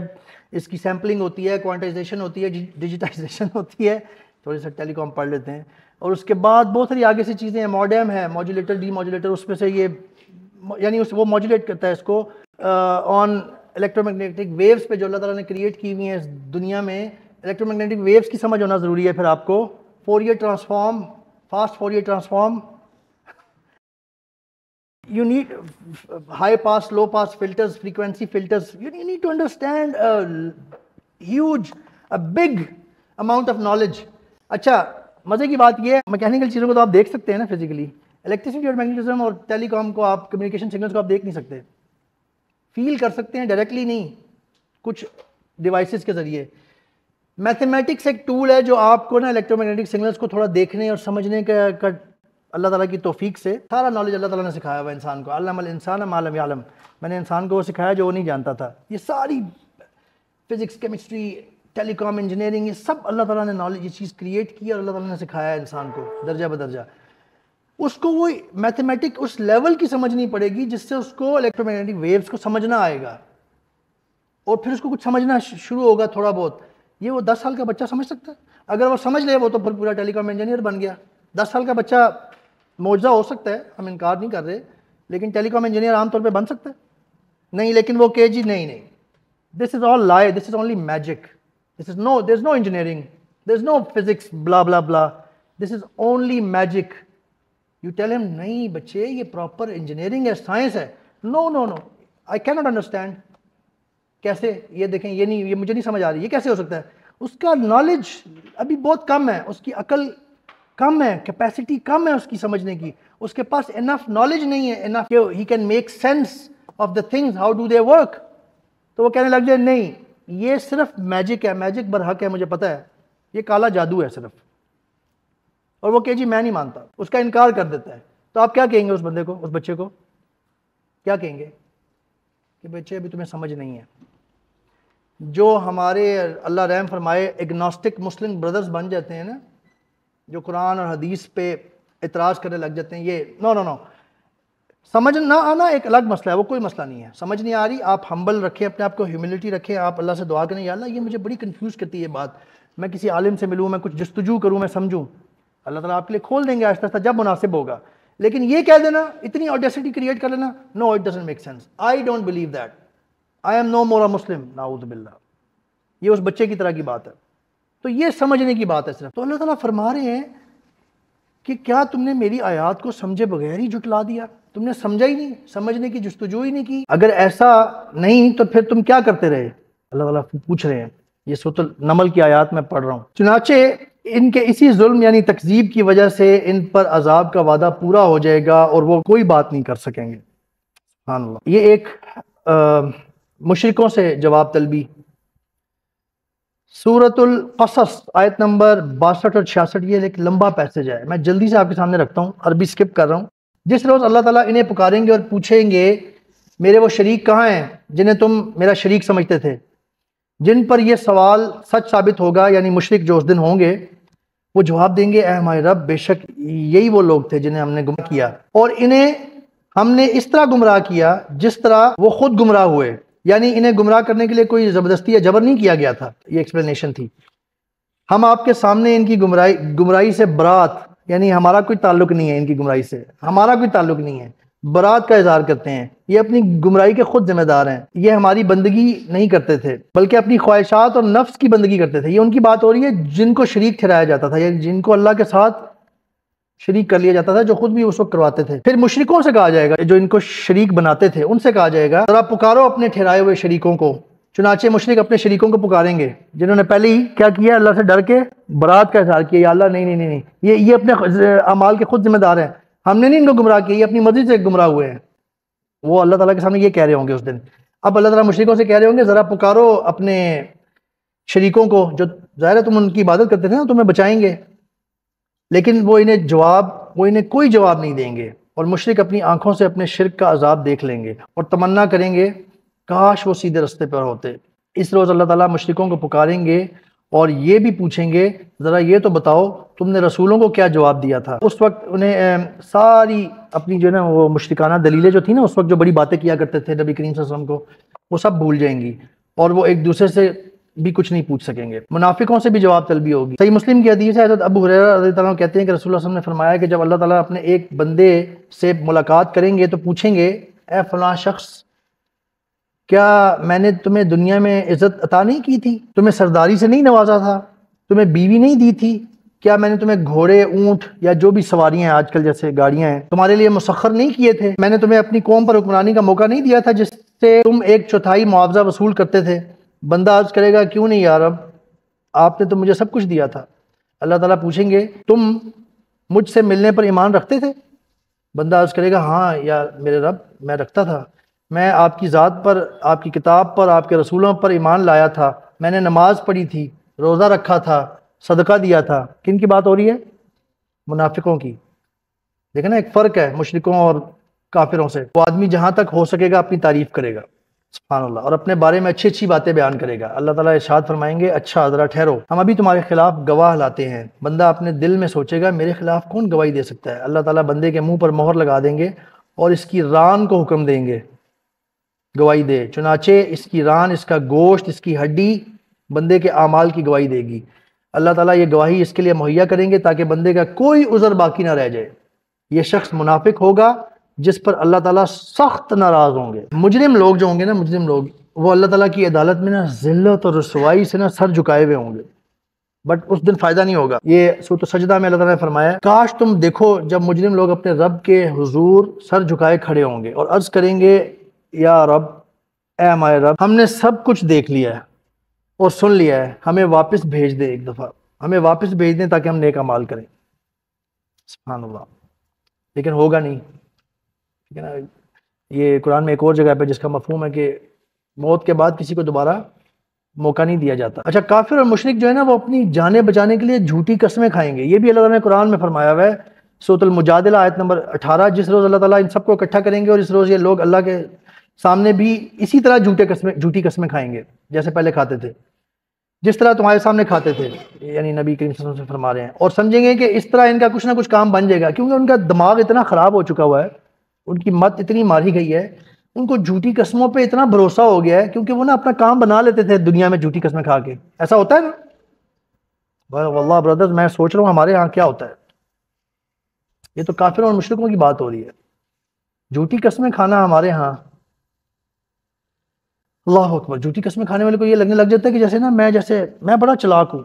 اس کی سیمپلنگ ہوتی ہے، کوانٹائزیشن ہوتی ہے، ڈیجیٹائزیشن ہوتی ہے، تھوڑی سا ٹیلی کام پڑھ لیتے ہیں، اور اس کے بعد بہت ساری آگے سے چیزیں ہیں، ماڈیم ہے، ماڈولیٹر ڈی ماڈولیٹر، اس میں سے یہ یعنی وہ ماڈولیٹ کرتا ہے اس کو آن الیکٹرو میگنیٹک ویوز پہ جو اللہ تعالیٰ نے کریٹ کی ہوئی ہیں اس دنیا میں۔ الیکٹرو میگنیٹک ویوز کی سمجھ ہونا ضروری ہے، پھر آپ کو Fourier transform, fast Fourier transform, you need high pass low pass filters, frequency filters, you need to understand a big amount of knowledge۔ اچھا مزے کی بات یہ ہے، میکینیکل چیزوں کو تو آپ دیکھ سکتے ہیں نا فزیکلی، الیکٹریسٹی اور میگنیٹزم اور ٹیلی کام کو آپ، کمیونیکیشن سگنلز کو آپ دیکھ نہیں سکتے، فیل کر سکتے ہیں ڈائریکٹلی نہیں، کچھ ڈیوائسز کے ذریعے۔ میتھمیٹکس ایک ٹول ہے جو آپ کو نا الیکٹرو میگنیٹک سگنلز کو تھوڑا دیکھنے اور سمجھنے کا اللہ تعالیٰ کی توفیق سے سارا نالج اللہ تعالیٰ نے سکھایا ہوا انسان کو، علم الانسان ما لم یعلم، میں نے انسان کو وہ سکھایا جو وہ نہیں جانتا تھا۔ یہ ساری فزکس، کیمسٹری، ٹیلی کام انجینئرنگ، یہ سب اللہ تعالیٰ نے نالج، یہ چیز کریٹ کی اور اللہ تعالیٰ نے سکھایا ہے انسان کو درجہ بدرجہ۔ اس کو وہ میتھمیٹک اس لیول کی سمجھنی پڑے گی جس سے اس کو الیکٹرو میگنیٹک ویوز کو سمجھنا آئے گا، اور پھر اس کو کچھ سمجھنا شروع ہوگا تھوڑا بہت۔ یہ وہ 10 سال کا بچہ سمجھ سکتا ہے؟ اگر وہ سمجھ لے وہ تو پھر پورا ٹیلی کام انجینئر بن گیا۔ 10 سال کا بچہ معجزہ ہو سکتا ہے، ہم انکار نہیں کر رہے، لیکن ٹیلی کام انجینئر عام طور پہ بن سکتا ہے نہیں، لیکن وہ کہ جی نہیں، دس is all lie, this is only magic, this is no, there is no engineering, there is no physics blah blah blah, this is only magic. You tell ہم نہیں بچے یہ پراپر انجینئرنگ ہے، سائنس ہے، نو نو نو آئی کی ناٹ انڈرسٹینڈ، کیسے؟ یہ دیکھیں یہ نہیں، یہ مجھے نہیں سمجھ آ رہی، یہ کیسے ہو سکتا ہے؟ اس کا نالج ابھی بہت کم ہے، اس کی عقل کم ہے، کیپیسٹی کم ہے اس کی سمجھنے کی، اس کے پاس انف نالج نہیں ہے، انف کہ he can make sense of the things, how do they work. تو وہ کہنے لگ جائے نہیں یہ صرف میجک ہے، میجک برحق ہے، مجھے پتا ہے یہ کالا جادو ہے صرف، اور وہ کہ جی میں نہیں مانتا، اس کا انکار کر دیتا ہے۔ تو آپ کیا کہیں گے اس بندے کو، اس بچے کو کیا کہیں گے کہ بچے ابھی تمہیں سمجھ نہیں ہے؟ جو ہمارے اللہ رحم فرمائے اگنوسٹک مسلم بردرز بن جاتے ہیں نا، جو قرآن اور حدیث پہ اعتراض کرنے لگ جاتے ہیں، یہ نو سمجھ نہ آنا ایک الگ مسئلہ ہے، وہ کوئی مسئلہ نہیں ہے، سمجھ نہیں آ رہی، آپ ہمبل رکھیں، اپنے آپ کو ہیوملٹی رکھیں، آپ اللہ سے دعا کریں، یا اللہ یہ مجھے بڑی کنفیوز کرتی ہے یہ بات، میں کسی عالم سے ملوں، میں کچھ جستجو کروں، میں سمجھوں، اللہ تعالیٰ آپ کے لیے کھول دیں گے آہستہ آہستہ جب مناسب ہوگا۔ لیکن یہ کہہ دینا، اتنی آڈیسٹی کریٹ کر لینا، no it doesn't make sense, I don't believe that, I am no more a Muslim, نعوذ باللہ۔ یہ اس بچے کی طرح کی بات ہے، تو یہ سمجھنے کی بات ہے صرف۔ تو اللہ تعالیٰ فرما رہے ہیں کہ کیا تم نے میری آیات کو سمجھے بغیر ہی جھٹلا دیا؟ تم نے سمجھا ہی نہیں، سمجھنے کی جستجو ہی نہیں کی؟ اگر ایسا نہیں تو پھر تم کیا کرتے رہے؟ اللہ تعالیٰ پوچھ رہے ہیں، یہ سورۃ النمل کی آیات میں پڑھ رہا ہوں۔ چنانچہ ان کے اسی ظلم یعنی تکذیب کی وجہ سے ان پر عذاب کا وعدہ پورا ہو جائے گا اور وہ کوئی بات نہیں کر سکیں گے۔ سبحان اللہ۔ یہ ایک مشرکوں سے جواب طلبی، سورۃ القصص آیت نمبر 62 اور 66، یہ ایک لمبا پیسج ہے، میں جلدی سے آپ کے سامنے رکھتا ہوں، عربی سکپ کر رہا ہوں۔ جس روز اللہ تعالیٰ انہیں پکاریں گے اور پوچھیں گے میرے وہ شریک کہاں ہیں جنہیں تم میرا شریک سمجھتے تھے، جن پر یہ سوال سچ ثابت ہوگا، یعنی مشرک جو اس دن ہوں گے، وہ جواب دیں گے اے ہمارے رب، بے شک یہی وہ لوگ تھے جنہیں ہم نے گمراہ کیا، اور انہیں ہم نے اس طرح گمراہ کیا جس طرح وہ خود گمراہ ہوئے، یعنی انہیں گمراہ کرنے کے لیے کوئی زبردستی یا جبر نہیں کیا گیا تھا، یہ ایکسپلینیشن تھی۔ ہم آپ کے سامنے ان کی گمراہی سے برات، یعنی ہمارا کوئی تعلق نہیں ہے ان کی گمراہی سے، ہمارا کوئی تعلق نہیں ہے، برات کا اظہار کرتے ہیں۔ یہ اپنی گمراہی کے خود ذمہ دار ہیں، یہ ہماری بندگی نہیں کرتے تھے بلکہ اپنی خواہشات اور نفس کی بندگی کرتے تھے۔ یہ ان کی بات ہو رہی ہے جن کو شریک ٹھہرایا جاتا تھا، یعنی جن کو اللہ کے ساتھ شریک کر لیا جاتا تھا، جو خود بھی اس وقت کرواتے تھے۔ پھر مشرکوں سے کہا جائے گا، جو ان کو شریک بناتے تھے، ان سے کہا جائے گا ذرا پکارو اپنے ٹھہرائے ہوئے شریکوں کو۔ چنانچہ مشرک اپنے شریکوں کو پکاریں گے جنہوں نے پہلے ہی کیا کیا، اللہ سے ڈر کے برات کا اظہار کیا، یا اللہ نہیں نہیں نہیں، یہ اپنے اعمال کے خود ذمہ دار ہیں، ہم نے نہیں ان کو گمراہ کیا، یہ اپنی مرضی سے گمراہ ہوئے ہیں۔ وہ اللہ تعالیٰ کے سامنے یہ کہہ رہے ہوں گے اس دن۔ اب اللہ تعالیٰ مشرکوں سے کہہ رہے ہوں گے ذرا پکارو اپنے شریکوں کو، جو ظاہر ہے تم ان کی عبادت کرتے تھے نا، تمہیں بچائیں گے، لیکن وہ انہیں کوئی جواب نہیں دیں گے، اور مشرک اپنی آنکھوں سے اپنے شرک کا عذاب دیکھ لیں گے اور تمنا کریں گے کاش وہ سیدھے رستے پر ہوتے۔ اس روز اللہ تعالیٰ مشرکوں کو پکاریں گے اور یہ بھی پوچھیں گے ذرا یہ تو بتاؤ تم نے رسولوں کو کیا جواب دیا تھا۔ اس وقت انہیں ساری اپنی جو ہے نا وہ مشرکانہ دلیلیں جو تھیں نا، اس وقت جو بڑی باتیں کیا کرتے تھے نبی کریم صلی اللہ علیہ وسلم کو، وہ سب بھول جائیں گی، اور وہ ایک دوسرے سے بھی کچھ نہیں پوچھ سکیں گے۔ منافقوں سے بھی جواب طلبی ہوگی۔ صحیح مسلم کی حدیث ہے، حضرت ابو ہریرہ رضی اللہ عنہ کہتے ہیں کہ رسول اللہ صلی اللہ علیہ وسلم نے فرمایا کہ جب اللہ تعالیٰ اپنے ایک بندے سے ملاقات کریں گے تو پوچھیں گے اے فلاں شخص، کیا میں نے تمہیں دنیا میں عزت عطا نہیں کی تھی؟ تمہیں سرداری سے نہیں نوازا تھا؟ تمہیں بیوی نہیں دی تھی؟ کیا میں نے تمہیں گھوڑے، اونٹ یا جو بھی سواریاں ہیں آج کل جیسے گاڑیاں ہیں تمہارے لیے مسخر نہیں کیے تھے؟ میں نے تمہیں اپنی قوم پر حکمرانی کا موقع نہیں دیا تھا جس سے تم 1/4 معاوضہ وصول کرتے تھے؟ بندہ عرض کرے گا کیوں نہیں یا رب، آپ نے تو مجھے سب کچھ دیا تھا۔ اللہ تعالیٰ پوچھیں گے تم مجھ سے ملنے پر ایمان رکھتے تھے؟ بندہ عرض کرے گا ہاں یا میرے رب میں رکھتا تھا، میں آپ کی ذات پر، آپ کی کتاب پر، آپ کے رسولوں پر ایمان لایا تھا، میں نے نماز پڑھی تھی، روزہ رکھا تھا، صدقہ دیا تھا۔ کن کی بات ہو رہی ہے؟ منافقوں کی۔ دیکھیں نا ایک فرق ہے مشرکوں اور کافروں سے۔ وہ آدمی جہاں تک ہو سکے گا اپنی تعریف کرے گا، سبحان اللہ، اور اپنے بارے میں اچھی اچھی باتیں بیان کرے گا۔ اللہ تعالیٰ ارشاد فرمائیں گے اچھا ذرا ٹھہرو، ہم ابھی تمہارے خلاف گواہ لاتے ہیں۔ بندہ اپنے دل میں سوچے گا میرے خلاف کون گواہی دے سکتا ہے؟ اللہ تعالیٰ بندے کے منہ پر مہر لگا دیں گے اور اس کی ران کو حکم دیں گے گواہی دے، چنانچہ اس کی ران، اس کا گوشت، اس کی ہڈی بندے کے اعمال کی گواہی دے گی۔ اللہ تعالیٰ یہ گواہی اس کے لیے مہیا کریں گے تاکہ بندے کا کوئی عذر باقی نہ رہ جائے۔ یہ شخص منافق ہوگا جس پر اللہ تعالیٰ سخت ناراض ہوں گے۔ مجرم لوگ جو ہوں گے نا، مجرم لوگ، وہ اللہ تعالیٰ کی عدالت میں نا ذلت اور رسوائی سے نا سر جھکائے ہوئے ہوں گے، بٹ اس دن فائدہ نہیں ہوگا۔ یہ سورۃ السجدہ میں اللہ تعالیٰ نے فرمایا کاش تم دیکھو جب مجرم لوگ اپنے رب کے حضور سر جھکائے کھڑے ہوں گے اور عرض کریں گے یا رب، اے ہمارے رب، ہم نے سب کچھ دیکھ لیا ہے اور سن لیا ہے، ہمیں واپس بھیج دے، ایک دفعہ ہمیں واپس بھیج دیں تاکہ ہم نیک اعمال کریں۔ سبحان اللہ، لیکن ہوگا نہیں، ٹھیک ہے نا۔ یہ قرآن میں ایک اور جگہ پہ جس کا مفہوم ہے کہ موت کے بعد کسی کو دوبارہ موقع نہیں دیا جاتا۔ اچھا، کافر اور مشرک جو ہے نا وہ اپنی جانیں بچانے کے لیے جھوٹی قسمیں کھائیں گے، یہ بھی اللہ تعالیٰ نے قرآن میں فرمایا ہوا ہے، سورۃ المجادلہ آیت نمبر 18۔ جس روز اللہ تعالیٰ ان سب کو اکٹھا کریں گے اور اس روز یہ لوگ اللہ کے سامنے بھی اسی طرح جھوٹی قسمیں کھائیں گے جیسے پہلے کھاتے تھے، جس طرح تمہارے سامنے کھاتے تھے، یعنی نبی کریم صلی اللہ علیہ وسلم سے فرما رہے ہیں، اور سمجھیں گے کہ اس طرح ان کا کچھ نہ کچھ کام بن جائے گا، کیونکہ ان کا دماغ اتنا خراب ہو چکا ہوا ہے، ان کی مت اتنی ماری گئی ہے، ان کو جھوٹی قسموں پہ اتنا بھروسہ ہو گیا ہے، کیونکہ وہ نا اپنا کام بنا لیتے تھے دنیا میں جھوٹی قسمیں کھا کے۔ ایسا ہوتا ہے نا واللہ برادرز، میں سوچ رہا ہوں ہمارے ہاں کیا ہوتا ہے۔ یہ تو کافروں اور مشرکوں کی بات ہو رہی ہے، جھوٹی قسمیں کھانا ہمارے ہاں، اللہ اکبر۔ جھوٹی قسمیں کھانے والے کو یہ لگنے لگ جاتا ہے کہ جیسے نا میں بڑا چلاک ہوں،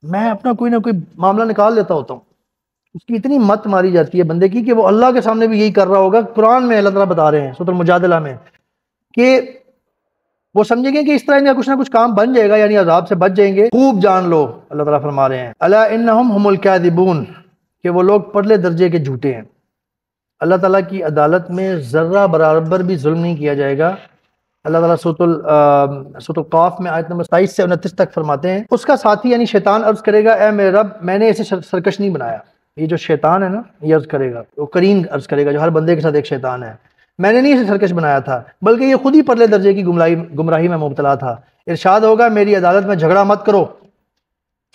میں اپنا کوئی نہ کوئی معاملہ نکال لیتا ہوتا ہوں۔ اس کی اتنی مت ماری جاتی ہے بندے کی کہ وہ اللہ کے سامنے بھی یہی کر رہا ہوگا۔ قرآن میں اللہ تعالیٰ بتا رہے ہیں سورۃ المجادلہ میں کہ وہ سمجھیں گے کہ اس طرح ان کا کچھ نہ کچھ کام بن جائے گا، یعنی عذاب سے بچ جائیں گے۔ خوب جان لو، اللہ تعالیٰ فرما رہے ہیں الا انہم هم الکاذبون، کہ وہ لوگ پرلے درجے کے جھوٹے ہیں۔ اللہ تعالیٰ کی عدالت میں ذرہ برابر بھی ظلم نہیں کیا جائے گا۔ اللہ تعالیٰ سورۃ القاف میں آیت نمبر 27 سے 29 تک فرماتے ہیں اس کا ساتھی یعنی شیطان عرض کرے گا اے میرے رب، میں نے اسے سرکش نہیں بنایا۔ یہ جو شیطان ہے نا، یہ عرض کرے گا، وہ کرین عرض کرے گا جو ہر بندے کے ساتھ ایک شیطان ہے، میں نے نہیں اسے سرکش بنایا تھا بلکہ یہ خود ہی پرلے درجے کی گمراہی میں مبتلا تھا۔ ارشاد ہوگا میری عدالت میں جھگڑا مت کرو،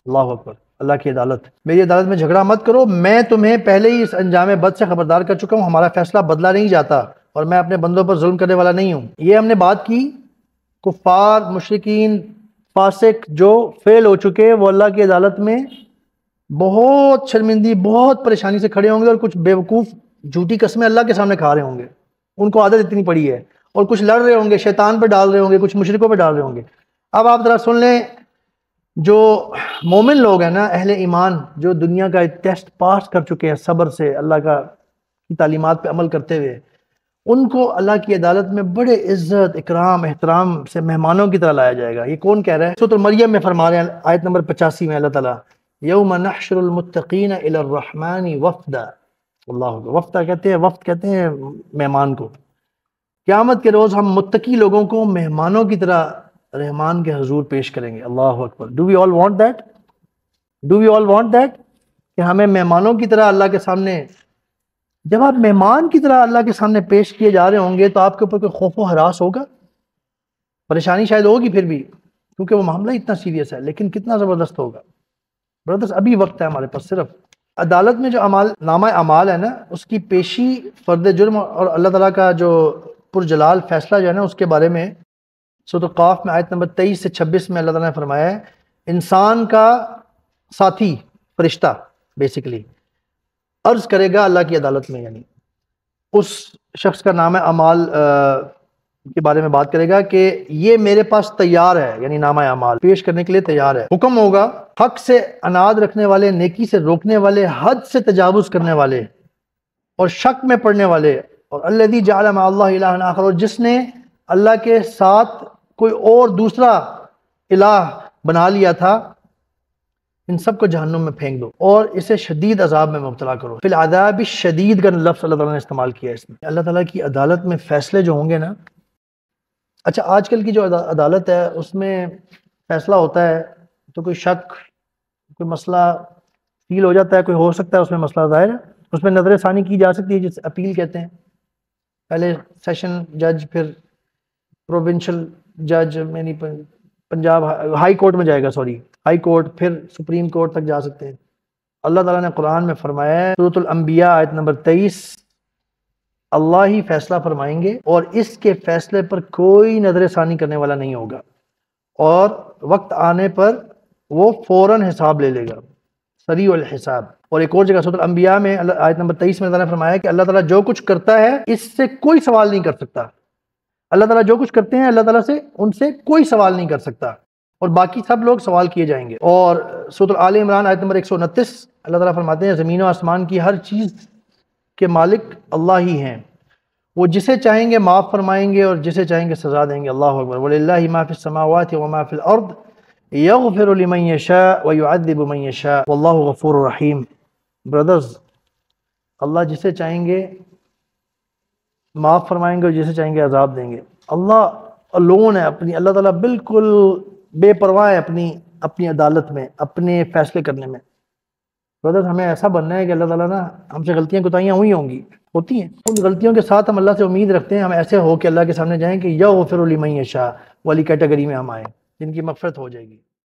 اللہ اکبر، اللہ کی عدالت، میری عدالت میں جھگڑا مت کرو، میں تمہیں پہلے ہی اس انجام بد سے خبردار کر چکا ہوں، ہمارا فیصلہ بدلا نہیں جاتا اور میں اپنے بندوں پر ظلم کرنے والا نہیں ہوں۔ یہ ہم نے بات کی کفار، مشرکین، فاسق جو فیل ہو چکے وہ اللہ کی عدالت میں بہت شرمندگی، بہت پریشانی سے کھڑے ہوں گے، اور کچھ بیوقوف جھوٹی قسمیں اللہ کے سامنے کھا رہے ہوں گے، ان کو عادت اتنی پڑی ہے، اور کچھ لڑ رہے ہوں گے، شیطان پہ ڈال رہے ہوں گے، کچھ مشرکوں پہ ڈال رہے ہوں گے۔ اب آپ ذرا سن لیں، جو مومن لوگ ہیں نا، اہل ایمان، جو دنیا کا ٹیسٹ پاس کر چکے ہیں صبر سے، اللہ کی تعلیمات پہ عمل کرتے ہوئے، ان کو اللہ کی عدالت میں بڑے عزت، اکرام، احترام سے مہمانوں کی طرح لایا جائے گا۔ یہ کون کہہ رہا ہے؟ سورۃ مریم میں فرما رہے ہیں، آیت نمبر 85 میں اللہ تعالیٰ، یوم نحشر المتقین الی الرحمن وفدا، اللہ وفدا کہتے ہیں، وفد کہتے ہیں مہمان کو۔ قیامت کے روز ہم متقی لوگوں کو مہمانوں کی طرح رحمان کے حضور پیش کریں گے۔ اللہ اکبر۔ Do we all want that? Do we all want that کہ ہمیں مہمانوں کی طرح اللہ کے سامنے، جب آپ مہمان کی طرح اللہ کے سامنے پیش کیے جا رہے ہوں گے تو آپ کے اوپر کوئی خوف و ہراس ہوگا؟ پریشانی شاید ہوگی پھر بھی، کیونکہ وہ معاملہ اتنا سیریس ہے، لیکن کتنا زبردست ہوگا۔ برادرز، ابھی وقت ہے ہمارے پاس صرف۔ عدالت میں جو نامہ اعمال ہے نا، اس کی پیشی فرد جرم اور اللہ تعالیٰ کا جو پرجلال فیصلہ جو ہے نا، اس کے بارے میں سورۃ قاف میں آیت نمبر 23 سے 26 میں اللہ تعالیٰ نے فرمایا ہے، انسان کا ساتھی فرشتہ بیسیکلی عرض کرے گا اللہ کی عدالت میں، یعنی اس شخص کا نام اعمال کے بارے میں بات کرے گا کہ یہ میرے پاس تیار ہے، یعنی نامہ اعمال پیش کرنے کے لیے تیار ہے۔ حکم ہوگا، حق سے اناد رکھنے والے، نیکی سے روکنے والے، حد سے تجاوز کرنے والے اور شک میں پڑنے والے، اور الذی جعل مع اللہ الہ آخر، اور جس نے اللہ کے ساتھ کوئی اور دوسرا الہ بنا لیا تھا، ان سب کو جہنم میں پھینک دو اور اسے شدید عذاب میں مبتلا کرو۔ فی العذاب الشدید کا لفظ اللہ تعالیٰ نے استعمال کیا ہے اس میں۔ اللہ تعالیٰ کی عدالت میں فیصلے جو ہوں گے نا، اچھا آج کل کی جو عدالت ہے اس میں فیصلہ ہوتا ہے تو کوئی شک، کوئی مسئلہ فیل ہو جاتا ہے، کوئی ہو سکتا ہے اس میں مسئلہ ظاہر ہے، اس میں نظر ثانی کی جا سکتی ہے، جسے اپیل کہتے ہیں۔ پہلے سیشن جج، پھر پروونشل جج، یعنی پنجاب ہائی کورٹ میں جائے گا، ہائی کورٹ، پھر سپریم کورٹ تک جا سکتے ہیں۔ اللہ تعالیٰ نے قرآن میں فرمایا ہے، سورۃ الانبیاء آیت نمبر 23، اللہ ہی فیصلہ فرمائیں گے اور اس کے فیصلے پر کوئی نظر ثانی کرنے والا نہیں ہوگا، اور وقت آنے پر وہ فوراً حساب لے لے گا، سریع الحساب۔ اور ایک اور جگہ سورۃ الانبیاء میں آیت نمبر 23 میں اللہ نے فرمایا کہ اللہ تعالیٰ جو کچھ کرتا ہے اس سے کوئی سوال نہیں کر سکتا۔ اللہ تعالیٰ جو کچھ کرتے ہیں، اللہ تعالیٰ سے ان سے کوئی سوال نہیں کر سکتا، اور باقی سب لوگ سوال کیے جائیں گے۔ اور سورۃ آل عمران آیت نمبر 129، اللہ تعالیٰ فرماتے ہیں زمین و آسمان کی ہر چیز کے مالک اللہ ہی ہیں، وہ جسے چاہیں گے معاف فرمائیں گے اور جسے چاہیں گے سزا دیں گے۔ اللہ اکبر۔ وَلِلَّهِ مَا فِي السَّمَاوَاتِ وَمَا فِي الْأَرْضِ يَغْفِرُ لِمَن يَشَاءُ وَيُعَذِّبُ مَن يَشَاءُ وَاللَّهُ غَفُورٌ رَحِيمٌ۔ برادرز، اللہ جسے چاہیں گے معاف فرمائیں گے اور جسے چاہیں گے عذاب دیں گے۔ اللہ الون ہے، اللہ تعالیٰ بالکل بے پرواہ ہے اپنی عدالت میں، اپنے فیصلے کرنے میں۔ برادر، ہمیں ایسا بننا ہے کہ اللہ تعالیٰ ہم سے غلطیاں کوتاہیاں ہوتی ہیں، ان غلطیوں کے ساتھ ہم اللہ سے امید رکھتے ہیں ہم ایسے ہو کہ اللہ کے سامنے جائیں کہ یغفر لمن یشاء والی کیٹیگری میں ہم آئیں، جن کی مغفرت ہو جائے گی۔